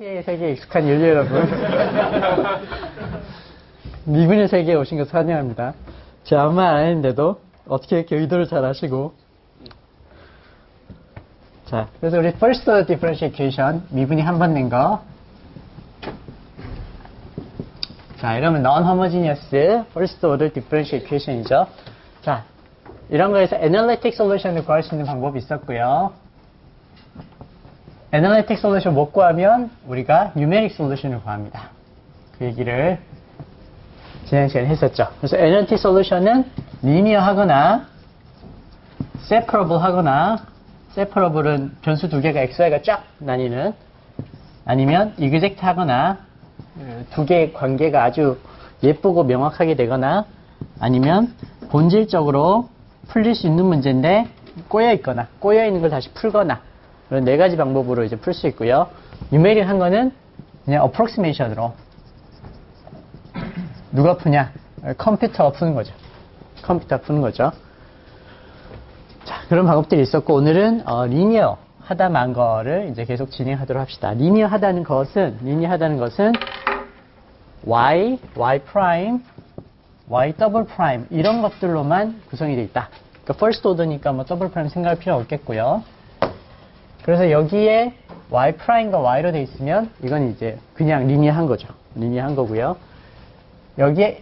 의 세계에 익숙한 인류 여러분. 미분의 세계에 오신 것을 환영합니다. 제가 아무 말 안 했는데도 어떻게 이렇게 의도를 잘 아시고. 자, 그래서 우리 first order differential equation, 미분이 한 번 낸 거. 자, 이러면 non-homogeneous first order differential equation이죠. 자, 이런 거에서 analytic solution을 구할 수 있는 방법이 있었고요. analytic solution 못 구하면 우리가 numeric solution을 구합니다. 그 얘기를 지난 시간에 했었죠. 그래서 analytic solution은 linear하거나 separable 하거나, separable은 변수 두 개가 xy가 쫙 나뉘는, 아니면 exact 하거나 두 개의 관계가 아주 예쁘고 명확하게 되거나, 아니면 본질적으로 풀릴 수 있는 문제인데 꼬여있거나 꼬여있는 걸 다시 풀거나, 그런 네 가지 방법으로 이제 풀 수 있고요. numeric 한 거는 그냥 approximation으로 누가 푸냐? 컴퓨터가 푸는 거죠. 컴퓨터가 푸는 거죠. 자, 그런 방법들이 있었고, 오늘은 리니어 하다 만 거를 이제 계속 진행하도록 합시다. 리니어 하다는 것은 y, y 프라임, y 더블 프라임 이런 것들로만 구성이 되어 있다. 그러니까 first order니까 뭐 더블 프라임 생각할 필요 없겠고요. 그래서 여기에 y 프라임과 y로 되어 있으면 이건 이제 그냥 리니어한 거죠. 리니어한 거고요. 여기에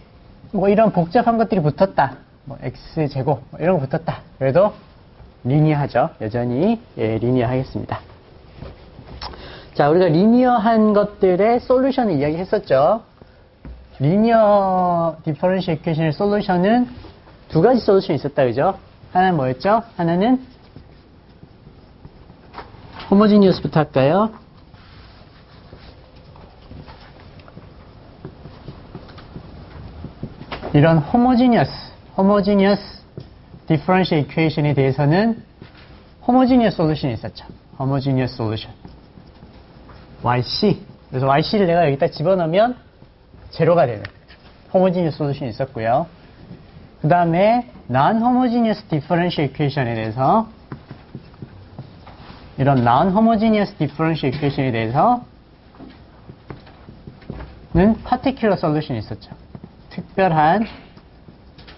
뭐 이런 복잡한 것들이 붙었다. 뭐 x 제곱 뭐 이런 거 붙었다. 그래도 리니어하죠. 여전히 리니어하겠습니다. 자, 우리가 리니어한 것들의 솔루션을 이야기했었죠. 리니어 디퍼런셜 이퀘이션의 솔루션은 두 가지 솔루션이 있었다, 그죠? 하나는 뭐였죠? 하나는 호모지니어스부터 할까요? 이런 호모지니어스 디퍼런셜 이퀘이션에 대해서는 호모지니어스 솔루션이 있었죠. 호모지니어스 솔루션 YC. 그래서 YC를 내가 여기다 집어넣으면 제로가 되는 호모지니어스 솔루션이 있었고요. 그 다음에 non-homogeneous differential equation에 대해서, 이런 non-homogeneous differential equation에 대해서는 particular solution이 있었죠. 특별한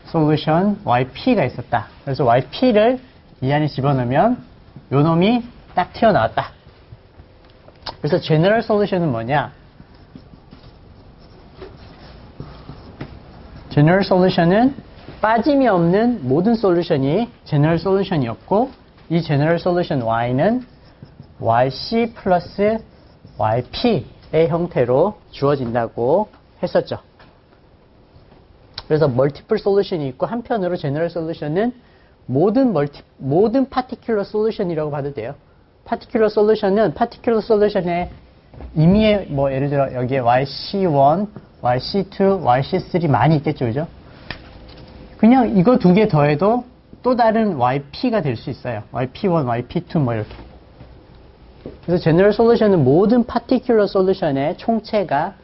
솔루션 YP가 있었다. 그래서 YP를 이 안에 집어넣으면 요 놈이 딱 튀어나왔다. 그래서 general solution은 뭐냐? general solution은 빠짐이 없는 모든 솔루션이 general solution이었고, 이 general solution Y는 YC 플러스 YP의 형태로 주어진다고 했었죠. 그래서 multiple solution이 있고, 한편으로 general solution은 모든 particular solution이라고 봐도 돼요. particular solution은 particular solution의 의미에 뭐 예를 들어 여기에 YC1, YC2, YC3 많이 있겠죠, 그죠? 그냥 이거 두 개 더해도 또 다른 YP가 될 수 있어요. YP1, YP2 뭐 이렇게. 그래서 general solution은 모든 particular solution의 총체가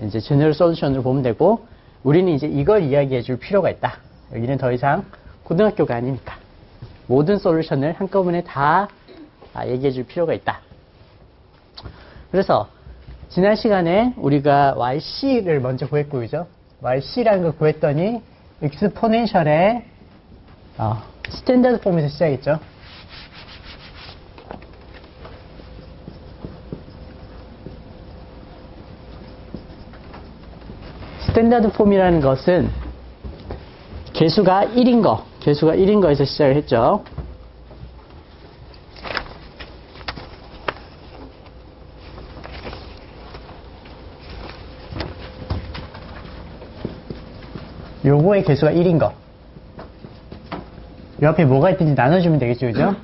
이제 general solution으로 보면 되고, 우리는 이제 이걸 이야기해 줄 필요가 있다. 여기는 더 이상 고등학교가 아니니까 모든 솔루션을 한꺼번에 다 얘기해 줄 필요가 있다. 그래서 지난 시간에 우리가 YC를 먼저 구했고, 그죠? YC라는 걸 구했더니 익스포넨셜의 스탠다드 폼에서 시작했죠. 스탠다드 폼이라는 것은 개수가 1인 거에서 시작을 했죠. 요거의 개수가 1인 거. 요 앞에 뭐가 있든지 나눠주면 되겠죠, 그죠?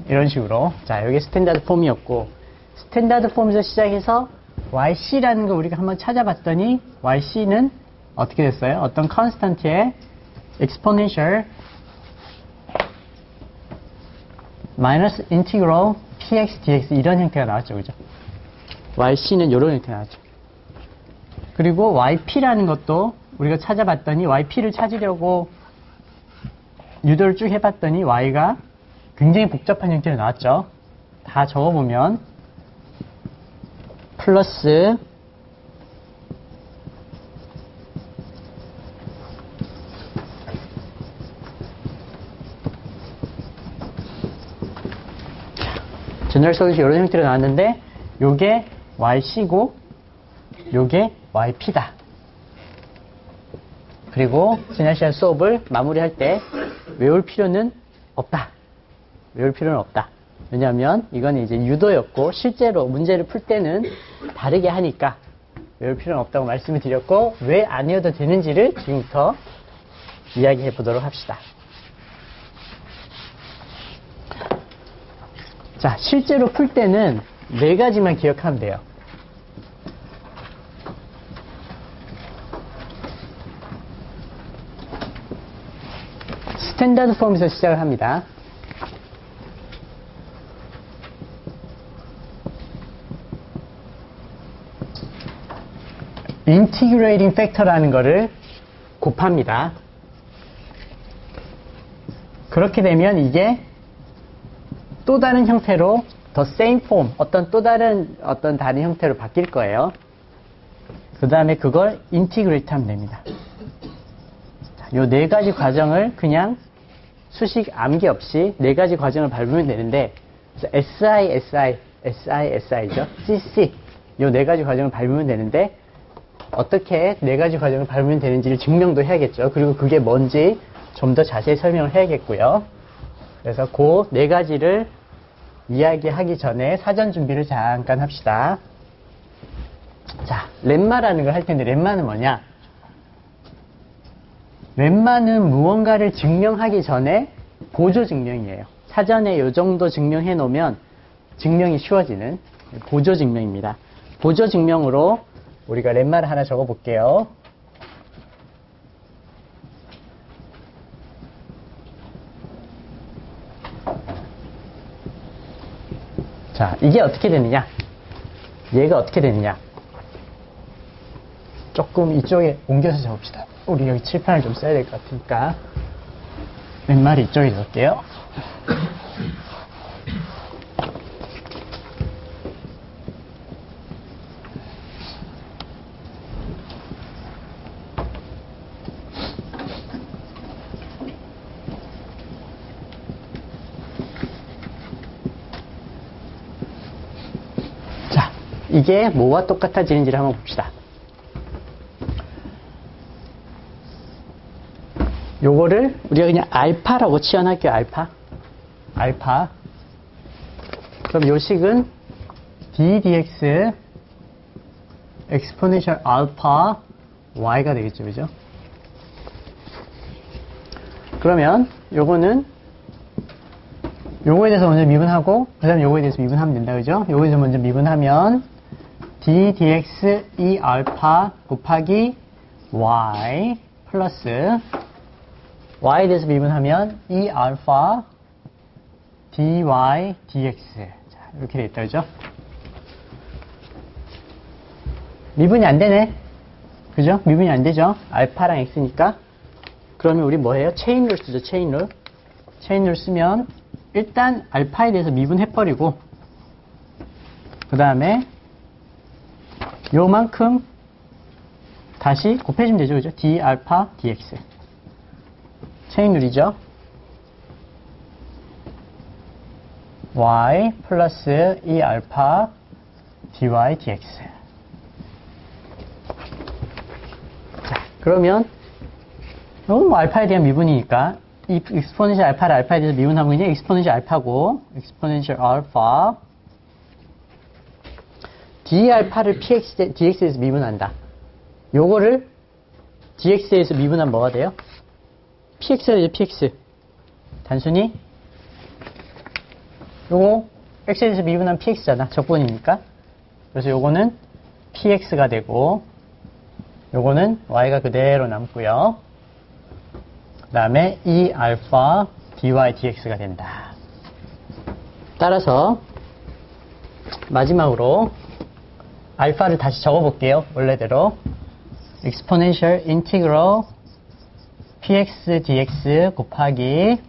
이런 식으로. 자, 요게 스탠다드 폼이었고, 스탠다드 폼에서 시작해서 YC라는 거 우리가 한번 찾아봤더니, YC는 어떻게 됐어요? 어떤 컨스턴트의 exponential 마이너스 인티그럴 px dx 이런 형태가 나왔죠, 그죠? YC는 이런 형태가 나왔죠. 그리고 YP라는 것도 우리가 찾아봤더니, YP를 찾으려고 유도를 쭉 해봤더니 Y가 굉장히 복잡한 형태로 나왔죠. 다 적어보면 플러스 제너럴 솔루션 이런 형태로 나왔는데 요게 yc고 요게 yp다. 그리고 지난 시간 수업을 마무리할 때 외울 필요는 없다. 외울 필요는 없다. 왜냐하면 이건 이제 유도였고 실제로 문제를 풀 때는 다르게 하니까 외울 필요는 없다고 말씀을 드렸고 왜 안 외워도 되는지를 지금부터 이야기해 보도록 합시다. 자, 실제로 풀 때는 4가지만 기억하면 돼요. 스탠다드 폼에서 시작을 합니다. 인티그레이팅 팩터라는 거를 곱합니다. 그렇게 되면 이게 또 다른 형태로 the same form, 어떤 다른 형태로 바뀔 거예요. 그 다음에 그걸 인티그레이트 하면 됩니다. 요 4가지 과정을 그냥 수식 암기 없이 4가지 과정을 밟으면 되는데 SI죠. CC 요 4가지 과정을 밟으면 되는데 어떻게 4가지 과정을 밟으면 되는지를 증명도 해야겠죠. 그리고 그게 뭔지 좀 더 자세히 설명을 해야겠고요. 그래서 그 4가지를 이야기하기 전에 사전 준비를 잠깐 합시다. 자, 렘마라는 걸 할 텐데 렘마는 뭐냐? 렘마는 무언가를 증명하기 전에 보조 증명이에요. 사전에 요 정도 증명해 놓으면 증명이 쉬워지는 보조 증명입니다. 보조 증명으로 우리가 렘마를 하나 적어 볼게요. 자, 이게 어떻게 되느냐? 얘가 어떻게 되느냐? 조금 이쪽에 옮겨서 적읍시다. 우리 여기 칠판을 좀 써야 될 것 같으니까 왼말이 이쪽에 적을게요. 자, 이게 뭐와 똑같아지는지를 한번 봅시다. 요거를 우리가 그냥 알파라고 치환할게요. 알파. 그럼 요 식은 d dx exponential 알파 y가 되겠죠. 그죠? 그러면 요거는 요거에 대해서 먼저 미분하고 그 다음에 요거에 대해서 미분하면 된다. 그죠? 요거에 대해서 먼저 미분하면 d dx e 알파 곱하기 y 플러스 y에 대해서 미분하면 e 알파 dy dx. 자, 이렇게 되겠다. 그죠? 미분이 안 되네. 그죠? 미분이 안 되죠? 알파랑 x니까. 그러면 우리 뭐 해요? 체인룰 쓰죠. 체인룰 쓰면 일단 알파에 대해서 미분해버리고 그 다음에 요만큼 다시 곱해주면 되죠. 그죠? d 알파 dx. 체인룰이죠. y 플러스 e 알파 dy dx. 자, 그러면 이건 뭐 알파에 대한 미분이니까 이 exponential 알파를 알파에 대해서 미분하면 그냥 exponential 알파고 exponential 알파 d 알파를 dx에서 미분한다. 요거를 dx에서 미분하면 뭐가 돼요? px가 되죠. px. 단순히 요거 x에 대해서 미분하면 px잖아. 적분이니까. 그래서 요거는 px가 되고 요거는 y가 그대로 남고요. 그 다음에 e 알파 dy dx가 된다. 따라서 마지막으로 알파를 다시 적어볼게요. 원래대로 exponential integral px dx 곱하기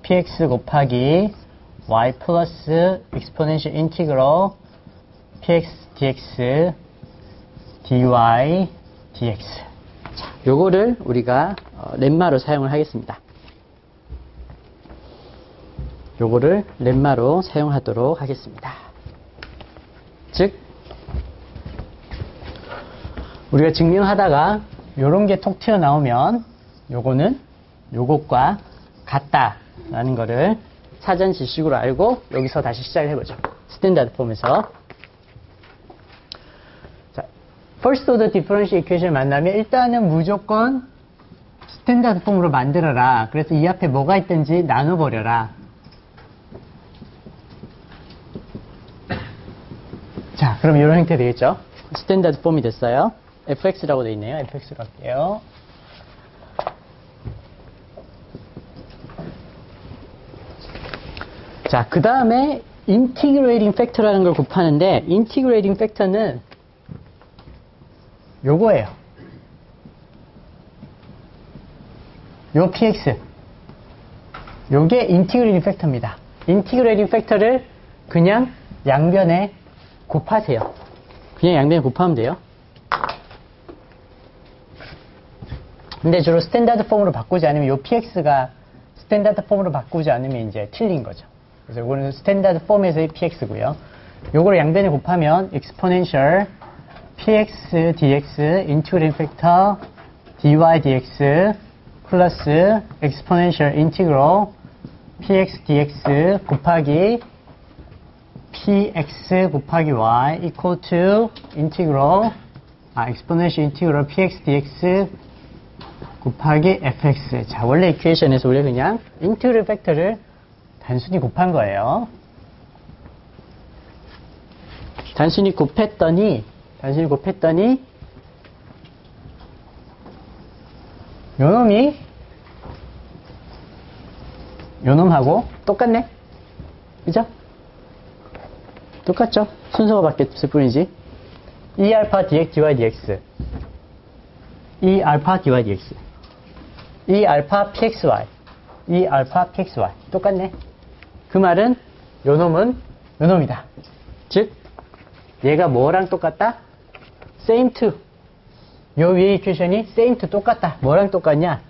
px 곱하기 y 플러스 exponential integral px dx, dy, dx. 자, 요거를 우리가 렘마로 사용을 하겠습니다. 요거를 렘마로 사용하도록 하겠습니다. 즉, 우리가 증명하다가 요런 게 톡 튀어나오면 요거는 요것과 같다라는 거를 사전 지식으로 알고 여기서 다시 시작을 해보죠. 스탠다드 폼에서. 자, first order differential equation을 만나면 일단은 무조건 스탠다드 폼으로 만들어라. 그래서 이 앞에 뭐가 있든지 나눠버려라. 자, 그럼 이런 형태 되겠죠? 스탠다드 폼이 됐어요. fx라고 되어 있네요. fx로 할게요. 자, 그 다음에 integrating factor라는 걸 곱하는데 integrating factor는 요거예요. 요 px. 요게 integrating factor입니다. integrating factor를 그냥 양변에 곱하세요. 그냥 양변에 곱하면 돼요. 근데 주로 스탠다드 폼으로 바꾸지 않으면 요 px가 스탠다드 폼으로 바꾸지 않으면 이제 틀린 거죠. 그래서 이거는 스탠다드 폼에서의 px고요. 요거를 양변에 곱하면 exponential px dx integrating factor dy dx 플러스 exponential integral px dx 곱하기 px 곱하기 y equal to integral exponential integral px dx 곱하기 fx. 자, 원래 이퀘이션에서 우리가 그냥 인티그럴 팩터를 단순히 곱한 거예요. 단순히 곱했더니 요놈이 요놈하고 똑같네. 그죠? 똑같죠? 순서가 바뀌었을 뿐이지. e 알파 dx dy dx e 알파 dy dx e 알파 pxy e 알파 pxy 똑같네. 그 말은 요놈은 요놈이다. 즉 얘가 뭐랑 똑같다? same to. 요 위에 이퀘이션이 same to 똑같다. 뭐랑 똑같냐?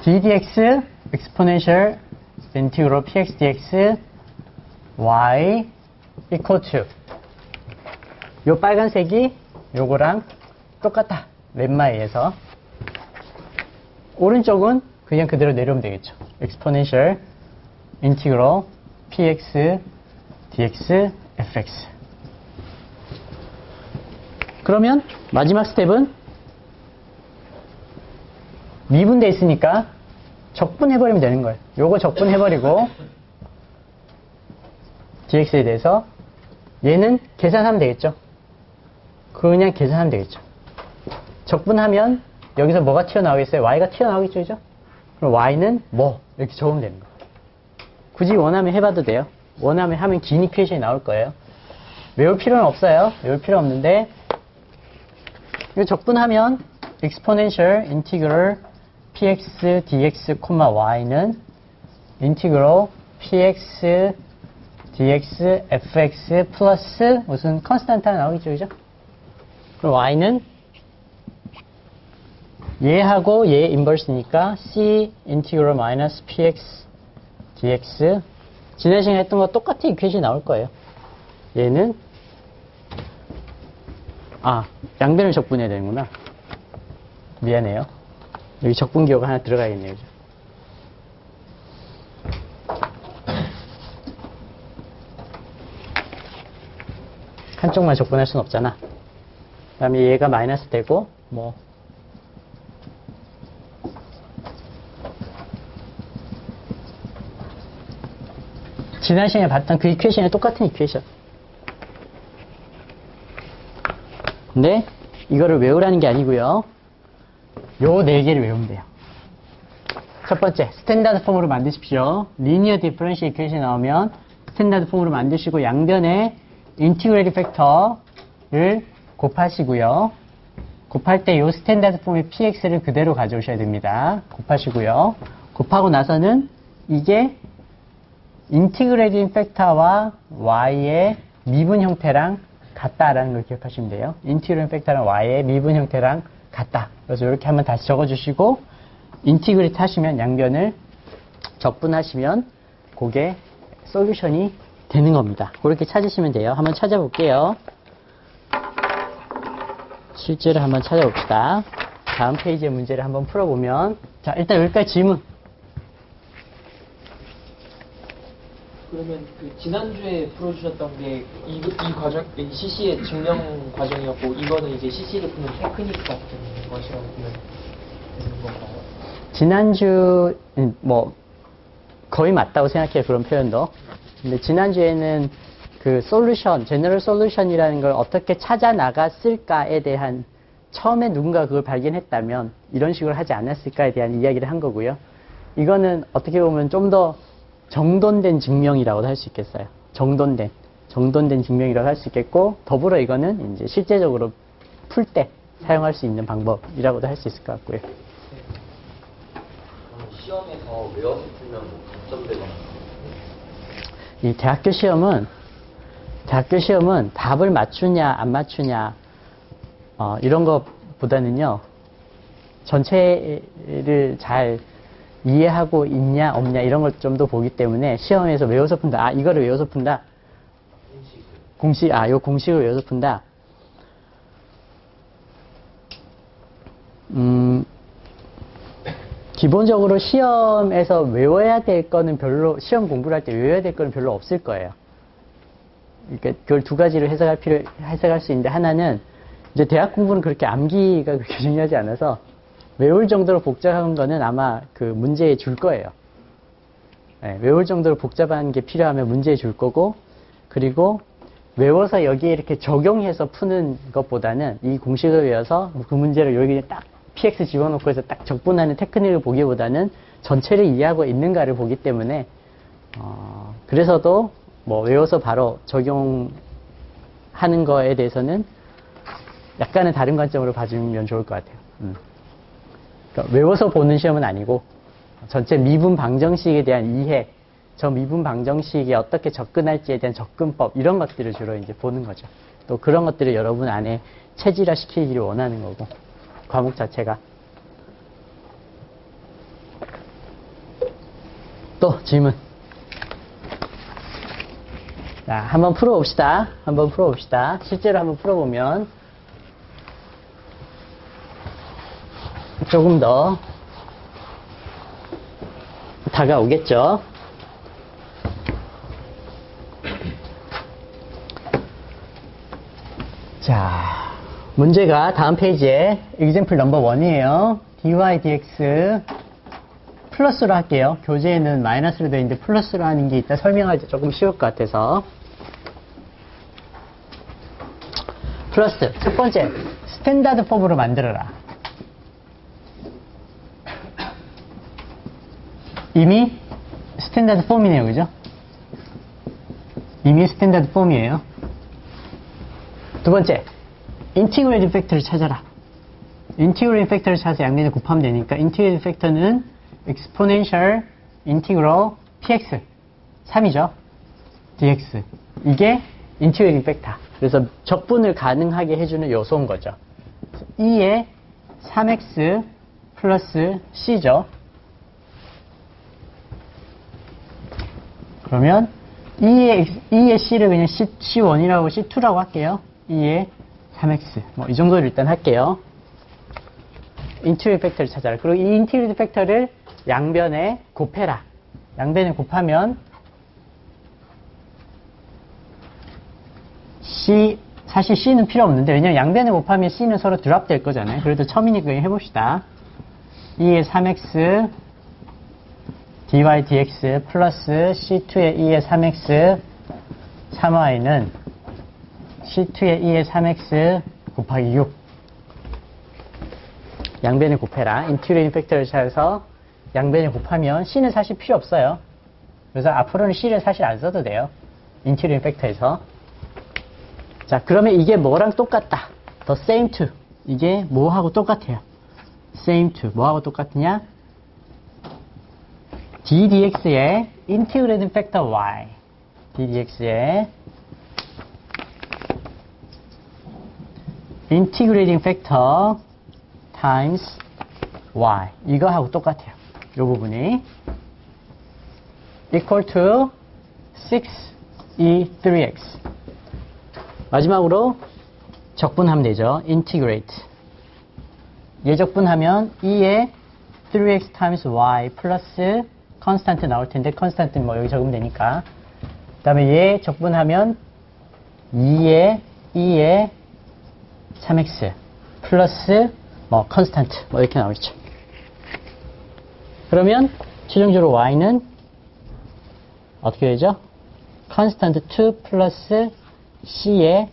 ddx exponential integral px dx y equal to 요 빨간색이 요거랑 똑같다. 렘마에 의해서. 오른쪽은 그냥 그대로 내려오면 되겠죠. exponential integral px dx fx. 그러면 마지막 스텝은 미분돼 있으니까 적분해버리면 되는 거예요. 요거 적분해버리고 dx에 대해서 얘는 계산하면 되겠죠. 그냥 계산하면 되겠죠. 적분하면 여기서 뭐가 튀어나오겠어요? y가 튀어나오겠죠, 그죠? 그럼 y는 뭐? 이렇게 적으면 되는 거예요. 굳이 원하면 해봐도 돼요. 원하면 하면 긴 이퀘이션이 나올 거예요. 외울 필요는 없어요. 외울 필요 없는데 이거 적분하면 exponential integral px dx, y는 integral px dx fx 플러스 무슨 컨스탄트 하나 나오겠죠, 그죠? 그럼 y는 얘하고 얘 인버스니까 c 인티그럴 마이너스 px dx. 지난 시간에 했던 거 똑같은 이퀘이션이 나올 거예요. 얘는 양변을 적분해야 되는구나. 미안해요. 여기 적분기호가 하나 들어가야겠네요. 그죠? 한쪽만 적분할 순 없잖아. 그 다음에 얘가 마이너스 되고 뭐 지난 시간에 봤던 그 이퀘이션이 똑같은 이퀘이션. 근데 이거를 외우라는 게 아니고요. 요 4개를 외우면 돼요. 첫 번째, 스탠다드 폼으로 만드십시오. 리니어 디퍼런셜 이퀘이션이 나오면 스탠다드 폼으로 만드시고 양변에 인티그레이팅 팩터를 곱하시고요. 곱할 때 요 스탠다드 폼의 px를 그대로 가져오셔야 됩니다. 곱하시고요. 곱하고 나서는 이게 인티그레이팅 팩터와 y의 미분 형태랑 같다라는 걸 기억하시면 돼요. 인티그럴 팩터랑 y의 미분 형태랑 같다. 그래서 이렇게 한번 다시 적어주시고 인티그레이트 하시면 양변을 적분하시면 그게 솔루션이 되는 겁니다. 그렇게 찾으시면 돼요. 한번 찾아볼게요. 실제로 한번 찾아봅시다. 다음 페이지의 문제를 한번 풀어보면 자 일단 여기까지 질문. 그러면 그 지난주에 풀어주셨던 게 이 과정, CC의 증명 과정이었고 이거는 이제 CC를 푸는 테크닉 같은 것이라고 보면 되는 건가요? 지난주 뭐 거의 맞다고 생각해요. 그런 표현도. 근데 지난주에는 그 솔루션, 제너럴 솔루션이라는 걸 어떻게 찾아 나갔을까에 대한 처음에 누군가 그걸 발견했다면 이런 식으로 하지 않았을까에 대한 이야기를 한 거고요. 이거는 어떻게 보면 좀 더 정돈된 증명이라고도 할 수 있겠어요. 정돈된 증명이라고 할 수 있겠고, 더불어 이거는 이제 실제적으로 풀 때 사용할 수 있는 방법이라고도 할 수 있을 것 같고요. 시험에서 외워서 풀면 뭐 감점되거나 이 대학교 시험은 답을 맞추냐 안 맞추냐 이런 것보다는요 전체를 잘 이해하고 있냐 없냐 이런 걸 좀 더 보기 때문에 시험에서 외워서 푼다. 이거를 외워서 푼다. 요 공식을 외워서 푼다. 기본적으로 시험에서 외워야 될 거는 시험 공부를 할 때 외워야 될 거는 별로 없을 거예요. 그러니까 그걸 두 가지로 해석할 수 있는데, 하나는 이제 대학 공부는 그렇게 암기가 그렇게 중요하지 않아서 외울 정도로 복잡한 거는 아마 그 문제에 줄 거예요. 네, 외울 정도로 복잡한 게 필요하면 문제에 줄 거고, 그리고 외워서 여기에 이렇게 적용해서 푸는 것보다는 이 공식을 외워서 그 문제를 여기 딱 px 집어넣고 해서 딱 적분하는 테크닉을 보기보다는 전체를 이해하고 있는가를 보기 때문에 그래서도 뭐 외워서 바로 적용하는 거에 대해서는 약간은 다른 관점으로 봐주면 좋을 것 같아요. 그러니까 외워서 보는 시험은 아니고 전체 미분 방정식에 대한 이해, 저 미분 방정식에 어떻게 접근할지에 대한 접근법 이런 것들을 주로 이제 보는 거죠. 또 그런 것들을 여러분 안에 체질화 시키기를 원하는 거고, 과목 자체가. 또 질문. 자, 한번 풀어봅시다. 실제로 한번 풀어보면 조금 더 다가오겠죠. 자, 문제가 다음 페이지에 example 넘버 1이에요. dy dx 플러스로 할게요. 교재에는 마이너스로 되어 있는데 플러스로 하는 게 있다 설명할 때 조금 쉬울 것 같아서. 플러스 첫 번째, 스탠다드 폼으로 만들어라. 이미 스탠다드 폼이네요, 그죠? 이미 스탠다드 폼이에요. 두 번째, 인티그레이팅 팩터를 찾아라. 인티그레이팅 팩터를 찾아서 양면을 곱하면 되니까 인티그레이팅 팩터는 exponential integral px 3이죠. dx 이게 인티그레이팅 팩터. 그래서 적분을 가능하게 해주는 요소인 거죠. 2의 3x 플러스 c죠. 그러면 2의 c를 그냥 c1이라고 c2라고 할게요. 2의 3x 뭐 이 정도를 일단 할게요. 인티그레이팅 팩터를 찾아라. 그리고 이 인티그레이팅 팩터를 양변에 곱해라. 양변에 곱하면 c, 사실 c는 필요 없는데 왜냐면 양변에 곱하면 c는 서로 드랍 될 거잖아요. 그래도 처음이니까 그냥 해봅시다. 2의 3x dy dx 플러스 c2의 2의 3x 3y는 c2의 2의 3x 곱하기 6. 양변에 곱해라. 인티그레이팅 팩터를 찾아서 양변에 곱하면 c는 사실 필요 없어요. 그래서 앞으로는 c를 사실 안 써도 돼요. 인티그레이팅 팩터에서. 자, 그러면 이게 뭐랑 똑같다? The same to. 이게 뭐하고 똑같아요? same to. 뭐하고 똑같으냐? ddx의 인티그레이팅 팩터 y. ddx의 integrating factor times y. 이거하고 똑같아요. 이 부분이 equal to 6e3x. 마지막으로 적분하면 되죠. integrate. 얘 적분하면 2에 3x times y 플러스 constant 나올 텐데 constant는 뭐 여기 적으면 되니까. 그 다음에 얘 적분하면 2에 3x 플러스 뭐 const 뭐 이렇게 나오겠죠. 그러면 최종적으로 y는 어떻게 되죠? constant 2 플러스 c에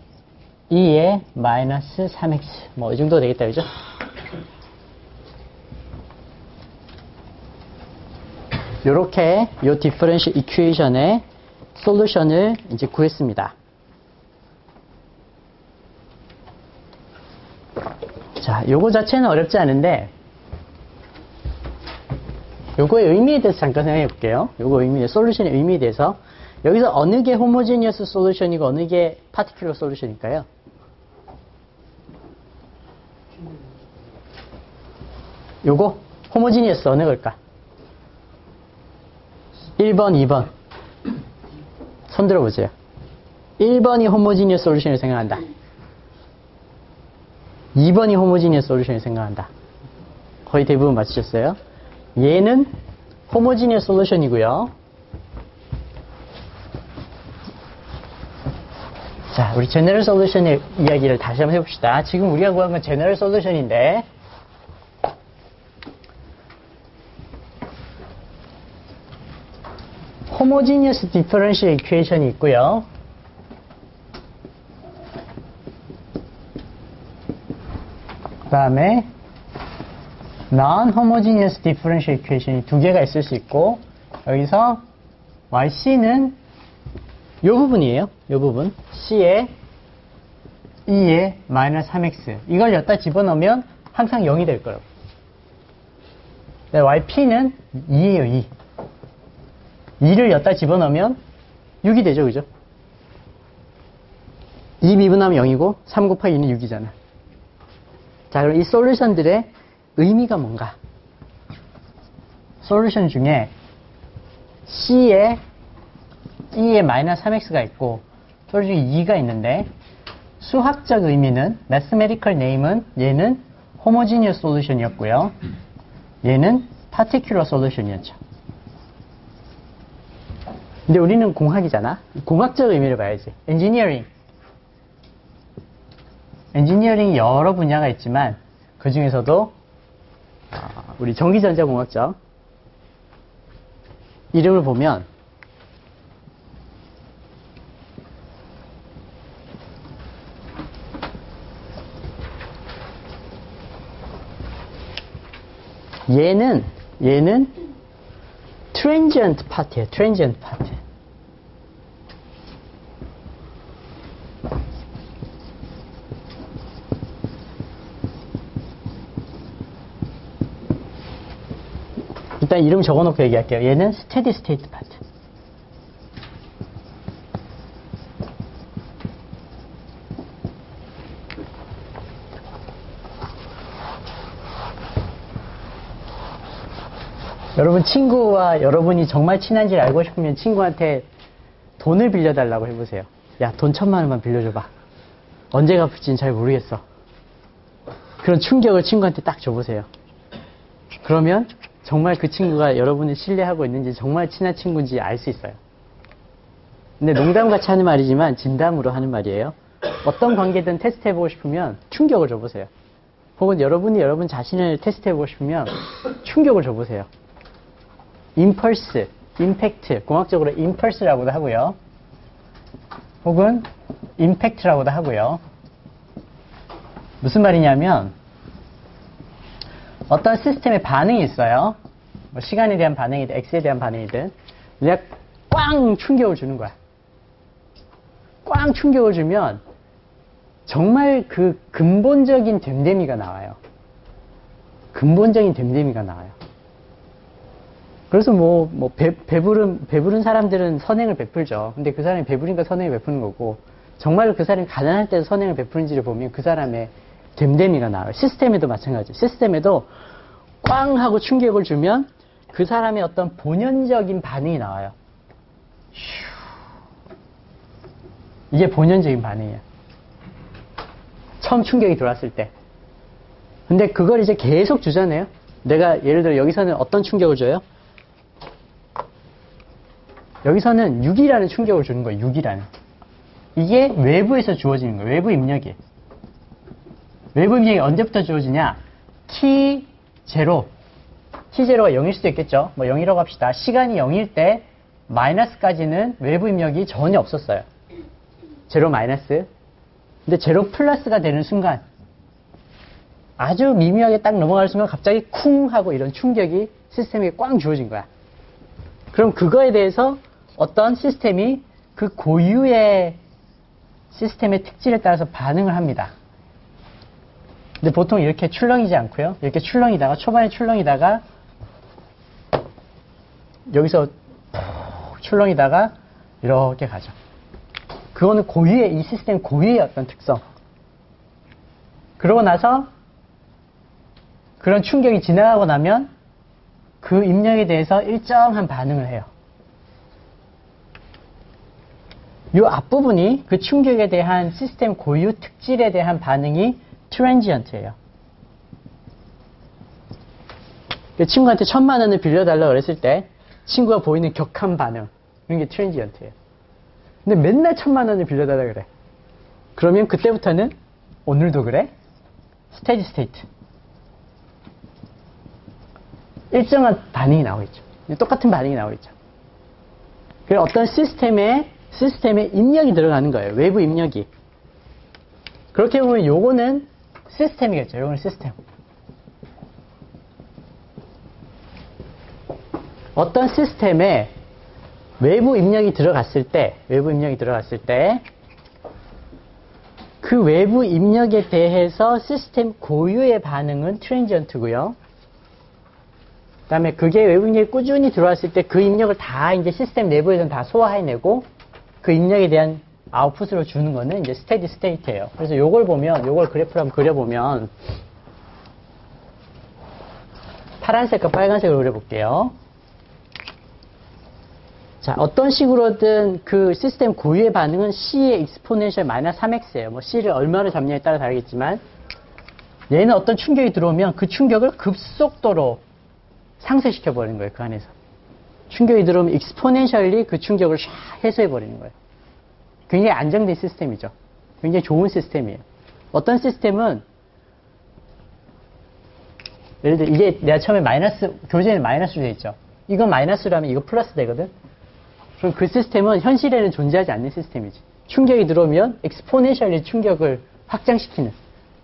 2에 마이너스 3x 뭐 이 정도 되겠다, 그죠? 요렇게 요 디퍼런셜 이퀘이션의 솔루션을 이제 구했습니다. 자, 요거 자체는 어렵지 않은데 요거의 의미에 대해서 잠깐 생각해 볼게요. 요거 의미, 솔루션의 의미에 대해서 여기서 어느 게 호모지니어스 솔루션이고 어느 게 파티큘러 솔루션일까요? 요거 호모지니어스 어느 걸까? 1번, 2번. 손 들어보세요. 1번이 호모지니어스 솔루션을 생각한다. 2번이 호모지니어스 솔루션을 생각한다. 거의 대부분 맞추셨어요. 얘는 호모지니어스 솔루션이고요. 자, 우리 제너럴 솔루션의 이야기를 다시 한번 해봅시다. 지금 우리가 구한 건 제너럴 솔루션인데 호모지니어스 디퍼런셜 이퀘이션이 있고요. 그 다음에 non-homogeneous differential equation이 두 개가 있을 수 있고 여기서 YC는 이 부분이에요. 이 부분 C에 2에 마이너스 3x 이걸 여기다 집어넣으면 항상 0이 될 거라고. YP는 2예요. 2. 2를 여기다 집어넣으면 6이 되죠. 그죠? 2 미분하면 0이고 3 곱하기 2는 6이잖아. 자, 그럼 이 솔루션들의 의미가 뭔가? 솔루션 중에 C에 2에 마이너스 3x가 있고 솔루션 중에 2가 있는데 수학적 의미는 mathematical name은 얘는 homogeneous solution이었고요. 얘는 particular solution이었죠. 근데 우리는 공학이잖아. 공학적 의미를 봐야지. 엔지니어링이 여러 분야가 있지만 그 중에서도 우리 전기전자공학적 이름을 보면 얘는 transient part이에요. transient part. 일단 이름 적어놓고 얘기할게요. 얘는 steady state part. 여러분 친구와 여러분이 정말 친한지를 알고 싶으면 친구한테 돈을 빌려달라고 해보세요. 야, 돈 1000만 원만 빌려줘봐. 언제 갚을지는 잘 모르겠어. 그런 충격을 친구한테 딱 줘보세요. 그러면 정말 그 친구가 여러분을 신뢰하고 있는지 정말 친한 친구인지 알 수 있어요. 근데 농담같이 하는 말이지만 진담으로 하는 말이에요. 어떤 관계든 테스트해보고 싶으면 충격을 줘보세요. 혹은 여러분이 여러분 자신을 테스트해보고 싶으면 충격을 줘보세요. 임펄스, 임팩트, 공학적으로 임펄스라고도 하고요. 혹은 임팩트라고도 하고요. 무슨 말이냐면 어떤 시스템의 반응이 있어요. 뭐 시간에 대한 반응이든 X에 대한 반응이든 내가 꽝 충격을 주는 거야. 꽝 충격을 주면 정말 그 근본적인 됨됨이가 나와요. 근본적인 됨됨이가 나와요. 그래서 배부른 사람들은 선행을 베풀죠. 근데 그 사람이 배부르니까 선행을 베푸는 거고, 정말로 그 사람이 가난할 때 선행을 베푸는지를 보면 그 사람의 댐댐이가 나와요. 시스템에도 마찬가지. 시스템에도 꽝 하고 충격을 주면 그 사람의 어떤 본연적인 반응이 나와요. 이게 본연적인 반응이에요. 처음 충격이 들어왔을 때. 근데 그걸 이제 계속 주잖아요. 내가 예를 들어 여기서는 어떤 충격을 줘요? 여기서는 6이라는 충격을 주는 거예요. 6이라는. 이게 외부에서 주어지는 거예요. 외부 입력이에요. 외부 입력이 언제부터 주어지냐? 키 제로. 키 제로가 0일 수도 있겠죠. 뭐 0이라고 합시다. 시간이 0일 때 마이너스까지는 외부 입력이 전혀 없었어요. 제로 마이너스. 근데 제로 플러스가 되는 순간 아주 미미하게 딱 넘어갈 순간 갑자기 쿵 하고 이런 충격이 시스템에 꽝 주어진 거야. 그럼 그거에 대해서 어떤 시스템이 그 고유의 시스템의 특질에 따라서 반응을 합니다. 근데 보통 이렇게 출렁이지 않고요. 이렇게 출렁이다가 초반에 출렁이다가 여기서 푹 출렁이다가 이렇게 가죠. 그거는 고유의 이 시스템 고유의 어떤 특성. 그러고 나서 그런 충격이 지나가고 나면 그 입력에 대해서 일정한 반응을 해요. 이 앞부분이 그 충격에 대한 시스템 고유 특질에 대한 반응이 트랜지언트예요. 친구한테 1,000만 원을 빌려달라고 그랬을 때 친구가 보이는 격한 반응, 이런 게 트랜지언트예요. 근데 맨날 1,000만 원을 빌려달라고 그래. 그러면 그때부터는 오늘도 그래? 스테디 스테이트. 일정한 반응이 나오겠죠. 똑같은 반응이 나오겠죠. 그래서 어떤 시스템에 입력이 들어가는 거예요. 외부 입력이. 그렇게 보면 요거는 시스템이겠죠. 요거는 시스템. 어떤 시스템에 외부 입력이 들어갔을 때, 그 외부 입력에 대해서 시스템 고유의 반응은 트랜지언트고요. 그 다음에 그게 외부 입력이 꾸준히 들어왔을 때 그 입력을 다 이제 시스템 내부에서는 다 소화해내고 그 입력에 대한 아웃풋으로 주는 거는 이제 스테디 스테이트예요. 그래서 요걸 보면, 요걸 그래프로 한번 그려보면 파란색과 빨간색으로 그려볼게요. 자, 어떤 식으로든 그 시스템 고유의 반응은 C의 exponential 마이너스 3x예요. 뭐 C를 얼마로 잡냐에 따라 다르겠지만 얘는 어떤 충격이 들어오면 그 충격을 급속도로 상쇄시켜 버리는 거예요. 그 안에서. 충격이 들어오면 exponentially 그 충격을 샥 해소해 버리는 거예요. 굉장히 안정된 시스템이죠. 굉장히 좋은 시스템이에요. 어떤 시스템은 예를 들어 이게 내가 처음에 마이너스, 교재에는 마이너스로 되어 있죠. 이건 마이너스라면 이거 플러스 되거든. 그럼 그 시스템은 현실에는 존재하지 않는 시스템이지. 충격이 들어오면 exponentially 충격을 확장시키는,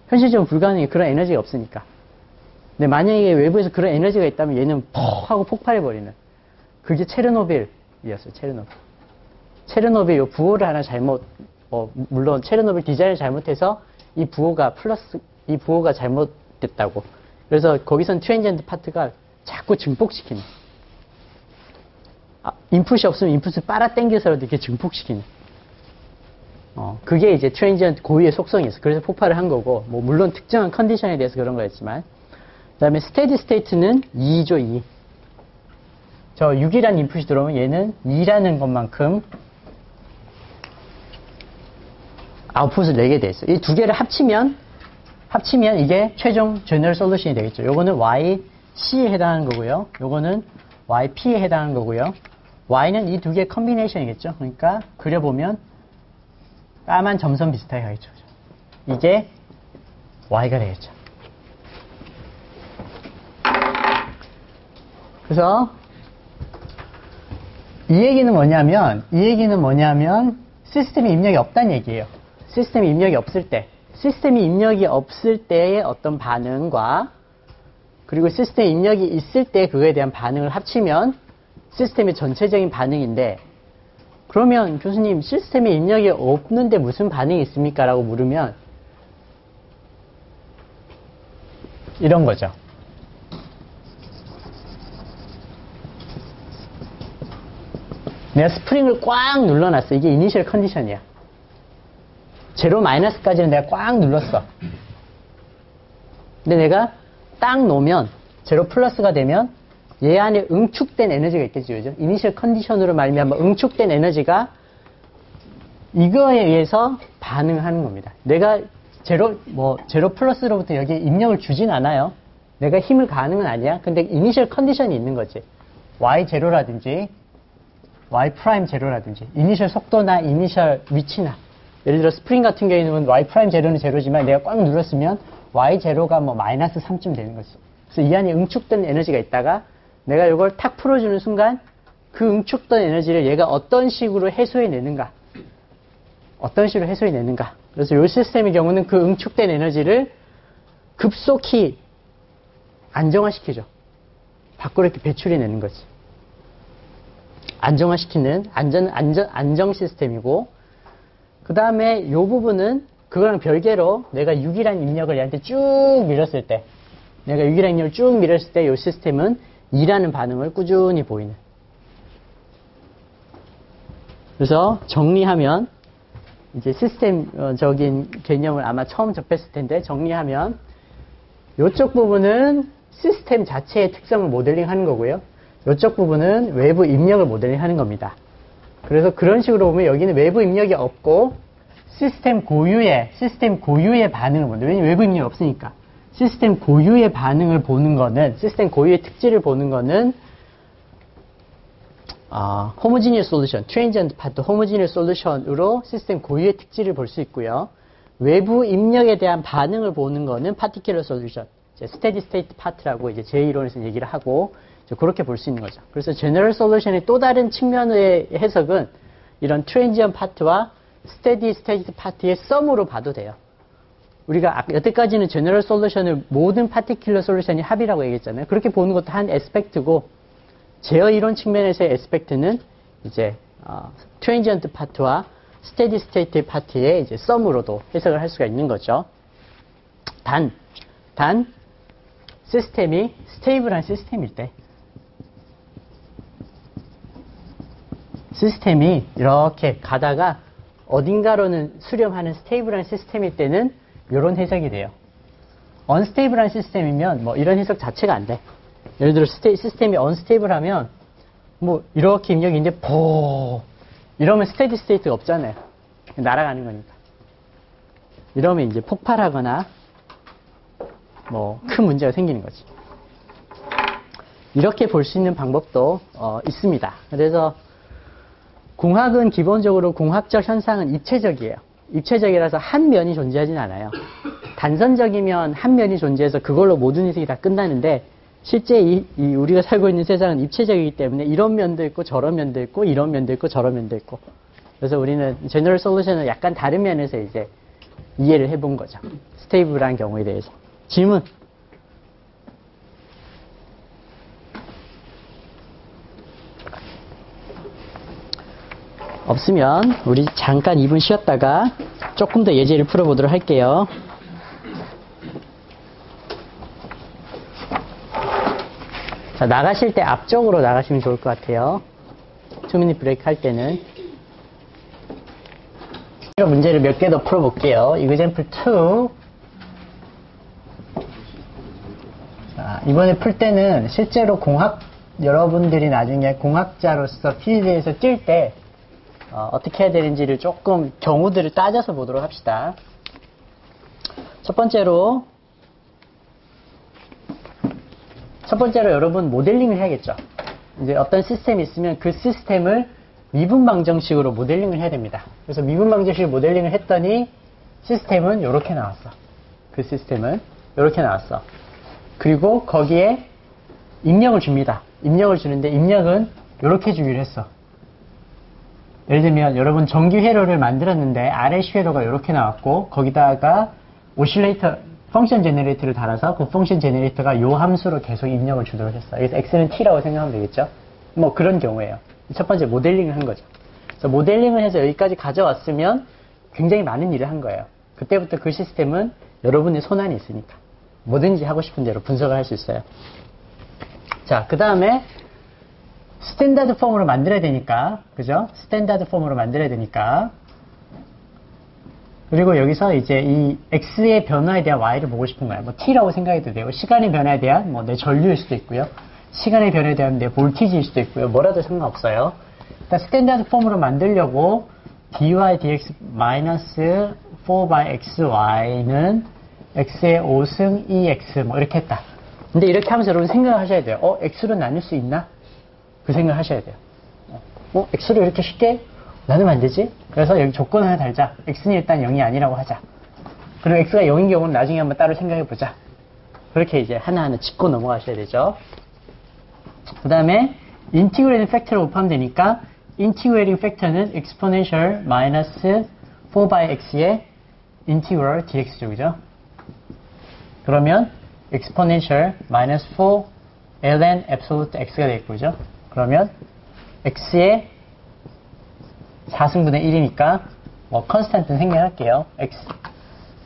현실적으로 불가능해. 그런 에너지가 없으니까. 근데 만약에 외부에서 그런 에너지가 있다면 얘는 퍽 하고 폭발해버리는. 그게 체르노빌이었어요. 체르노빌 요 부호를 하나 잘못, 물론 체르노빌 디자인을 잘못해서 이 부호가 잘못됐다고. 그래서 거기선 트랜지언트 파트가 자꾸 증폭시키는. 인풋이 없으면 인풋을 빨아당겨서라도 이렇게 증폭시키는. 그게 이제 트랜지언트 고유의 속성이었어. 그래서 폭발을 한 거고, 뭐 물론 특정한 컨디션에 대해서 그런 거였지만. 그 다음에 스테디 스테이트는 2죠, 2. 저 6이라는 인풋이 들어오면 얘는 2라는 것만큼 아웃풋을 내게 돼 있어요. 이 두 개를 합치면 이게 최종 제너럴 솔루션이 되겠죠. 요거는 YC에 해당하는 거고요. 요거는 YP에 해당하는 거고요. Y는 이 두 개의 컨비네이션이겠죠. 그러니까 그려보면 까만 점선 비슷하게 가겠죠. 이게 Y가 되겠죠. 그래서 이 얘기는 뭐냐면 시스템이 입력이 없다는 얘기예요. 시스템이 입력이 없을 때의 어떤 반응과 그리고 시스템 입력이 있을 때 그거에 대한 반응을 합치면 시스템의 전체적인 반응인데, 그러면 교수님 시스템에 입력이 없는데 무슨 반응이 있습니까? 라고 물으면 이런 거죠. 내가 스프링을 꽉 눌러놨어. 이게 이니셜 컨디션이야. 제로 마이너스까지는 내가 꽉 눌렀어. 근데 내가 딱 놓으면 제로 플러스가 되면 얘 안에 응축된 에너지가 있겠죠. 그죠? 이니셜 컨디션으로 말미암아 응축된 에너지가 이거에 의해서 반응하는 겁니다. 내가 제로 플러스로부터 여기에 입력을 주진 않아요. 내가 힘을 가하는 건 아니야. 근데 이니셜 컨디션이 있는 거지. y0라든지 y'0라든지 이니셜 속도나 이니셜 위치나 예를 들어 스프링 같은 경우에는 y'0는 제로지만 내가 꽉 눌렀으면 y0가 뭐 마이너스 3쯤 되는 거지. 그래서 이 안에 응축된 에너지가 있다가 내가 이걸 탁 풀어주는 순간 그 응축된 에너지를 얘가 어떤 식으로 해소해내는가. 그래서 이 시스템의 경우는 그 응축된 에너지를 급속히 안정화시키죠. 밖으로 이렇게 배출해내는 거지. 안정화시키는 안정 시스템이고, 그 다음에 이 부분은 그거랑 별개로 내가 6이라는 입력을 얘한테 쭉 밀었을 때, 이 시스템은 2라는 반응을 꾸준히 보이는. 그래서 정리하면, 이제 시스템적인 개념을 아마 처음 접했을 텐데, 정리하면, 이쪽 부분은 시스템 자체의 특성을 모델링 하는 거고요. 이쪽 부분은 외부 입력을 모델링 하는 겁니다. 그래서 그런 식으로 보면 여기는 외부 입력이 없고 시스템 고유의 반응을 보는, 왜냐면 외부 입력이 없으니까. 시스템 고유의 반응을 보는 거는, 시스템 고유의 특질을 보는 거는 homogeneous solution, transient part homogeneous solution으로 시스템 고유의 특질을 볼 수 있고요. 외부 입력에 대한 반응을 보는 거는 particular solution, steady state part라고 이제 제 이론에서 얘기를 하고 그렇게 볼 수 있는 거죠. 그래서 general solution의 또 다른 측면의 해석은 이런 transient part와 steady state part의 썸으로 봐도 돼요. 우리가 여태까지는 general solution을 모든 particular solution이 합이라고 얘기했잖아요. 그렇게 보는 것도 한 에스펙트고, 제어 이론 측면에서의 에스펙트는 이제 transient part와 steady state part의 이제 썸으로도 해석을 할 수가 있는 거죠. 단 시스템이 스테이블한 시스템일 때, 시스템이 이렇게 가다가 어딘가로는 수렴하는 스테이블한 시스템일 때는 이런 해석이 돼요. 언스테이블한 시스템이면 뭐 이런 해석 자체가 안 돼. 예를 들어 시스템이 언스테이블하면 뭐 이렇게 입력이 있는데 이러면 스테디 스테이트가 없잖아요. 날아가는 거니까. 이러면 이제 폭발하거나 뭐 큰 문제가 생기는 거지. 이렇게 볼 수 있는 방법도 있습니다. 그래서 공학은 기본적으로 공학적 현상은 입체적이에요. 입체적이라서 한 면이 존재하진 않아요. 단선적이면 한 면이 존재해서 그걸로 모든 인생이 다 끝나는데, 실제 우리가 살고 있는 세상은 입체적이기 때문에 이런 면도 있고 저런 면도 있고 이런 면도 있고 저런 면도 있고. 그래서 우리는 제너럴 솔루션을 약간 다른 면에서 이제 이해를 해본 거죠. 스테이블한 경우에 대해서. 질문? 없으면 우리 잠깐 2분 쉬었다가 조금 더 예제를 풀어보도록 할게요. 자, 나가실 때 앞쪽으로 나가시면 좋을 것 같아요. 2미닛 브레이크 할 때는. 문제를 몇 개 더 풀어볼게요. example 2. 자, 이번에 풀 때는 실제로 여러분들이 나중에 공학자로서 필드에서 뛸 때 어떻게 해야 되는지를 조금 경우들을 따져서 보도록 합시다. 첫 번째로 여러분 모델링을 해야겠죠. 이제 어떤 시스템이 있으면 그 시스템을 미분방정식으로 모델링을 해야 됩니다. 그래서 미분방정식 모델링을 했더니 시스템은 이렇게 나왔어. 그 시스템은 이렇게 나왔어. 그리고 거기에 입력을 줍니다. 입력을 주는데 입력은 이렇게 주기로 했어. 예를 들면 여러분 전기 회로를 만들었는데 RS 회로가 이렇게 나왔고 거기다가 오실레이터 펑션 제너레이터를 달아서 그 펑션 제너레이터가 요 함수로 계속 입력을 주도록 했어. 그래서 x는 t라고 생각하면 되겠죠. 뭐 그런 경우에요. 첫 번째 모델링을 한 거죠. 그래서 모델링을 해서 여기까지 가져왔으면 굉장히 많은 일을 한 거예요. 그때부터 그 시스템은 여러분의 손안이 있으니까 뭐든지 하고 싶은 대로 분석을 할 수 있어요. 자, 그 다음에 스탠다드 폼으로 만들어야 되니까, 그죠? 스탠다드 폼으로 만들어야 되니까 그리고 여기서 이제 이 x의 변화에 대한 y를 보고 싶은 거야. 뭐 t라고 생각해도 되고, 시간의 변화에 대한 뭐 내 전류일 수도 있고요. 시간의 변화에 대한 내 볼티지일 수도 있고요. 뭐라도 상관없어요. 일단 스탠다드 폼으로 만들려고 dy dx 마이너스 4 by xy는 x의 5승 2x 뭐 이렇게 했다. 근데 이렇게 하면서 여러분 생각을 하셔야 돼요. x로 나눌 수 있나? 그 생각을 하셔야 돼요. x로 이렇게 쉽게 나누면 안 되지? 그래서 여기 조건 하나 달자. x는 일단 0이 아니라고 하자. 그리고 x가 0인 경우는 나중에 한번 따로 생각해 보자. 그렇게 이제 하나하나 짚고 넘어가셔야 되죠. 그 다음에 인티그레이팅 팩터를 곱하면 되니까 인티그레이팅 팩터는 exponential 마이너스 4 by x의 인티그럴 dx죠. 그죠? 그러면 exponential 마이너스 4 ln absolute x가 되겠고, 그죠? 그러면 x의 4승분의 1이니까 뭐 컨스탄트는 생략할게요. x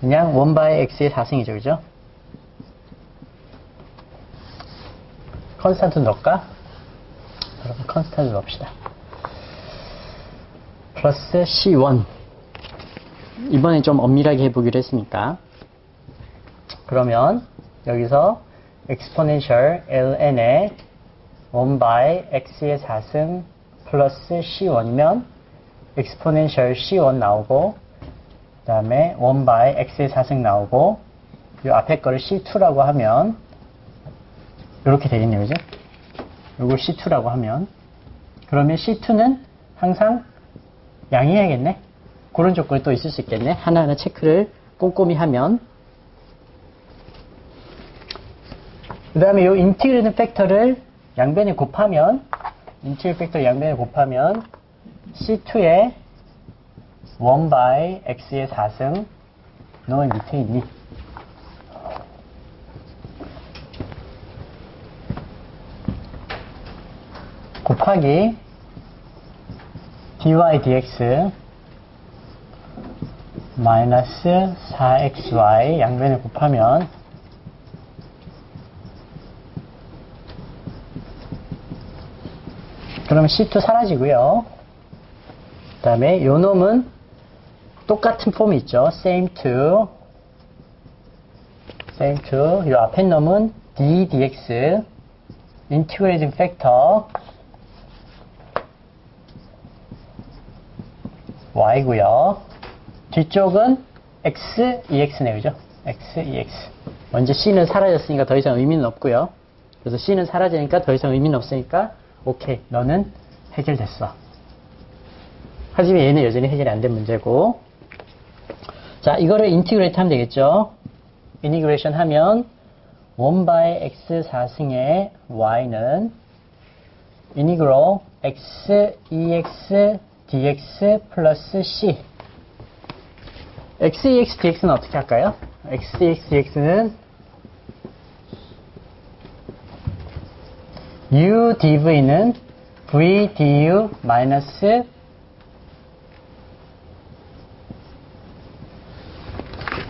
그냥 1 by x의 4승이죠. 그죠? 컨스탄트 넣을까? 여러분 컨스탄트 넣읍시다. 플러스 c1 이번에 좀 엄밀하게 해보기로 했으니까 그러면 여기서 exponential ln의 1 by x의 4승 플러스 c1이면 exponential c1 나오고 그 다음에 1 by x의 4승 나오고 이 앞에 거를 c2라고 하면 이렇게 되겠네요. 그죠? 이걸 c2라고 하면 그러면 c2는 항상 양이어야겠네. 그런 조건이 또 있을 수 있겠네. 하나하나 체크를 꼼꼼히 하면 그 다음에 이 인티그레이팅 팩터를 양변에 곱하면 C2의 1 by X의 4승 너 밑에 있니? 곱하기 dy dx 마이너스 4xy 양변에 곱하면 그러면 C2 사라지고요. 그 다음에 요 놈은 똑같은 폼이 있죠. same to 요 앞에 놈은 d dx integrating factor y고요. 뒤쪽은 x, ex네요. 그죠? x, ex. 먼저 c는 사라졌으니까 더 이상 의미는 없고요. 그래서 c는 사라지니까 더 이상 의미는 없으니까 오케이, 너는 해결됐어. 하지만 얘는 여전히 해결이 안 된 문제고. 자, 이거를 인티그레이트 하면 되겠죠. 인티그레이션 하면 1 by x 4승의 y는 인이그로 x, ex, dx 플러스 c. x, ex, dx는 어떻게 할까요? x, ex, dx는 u dv는 v du 마이너스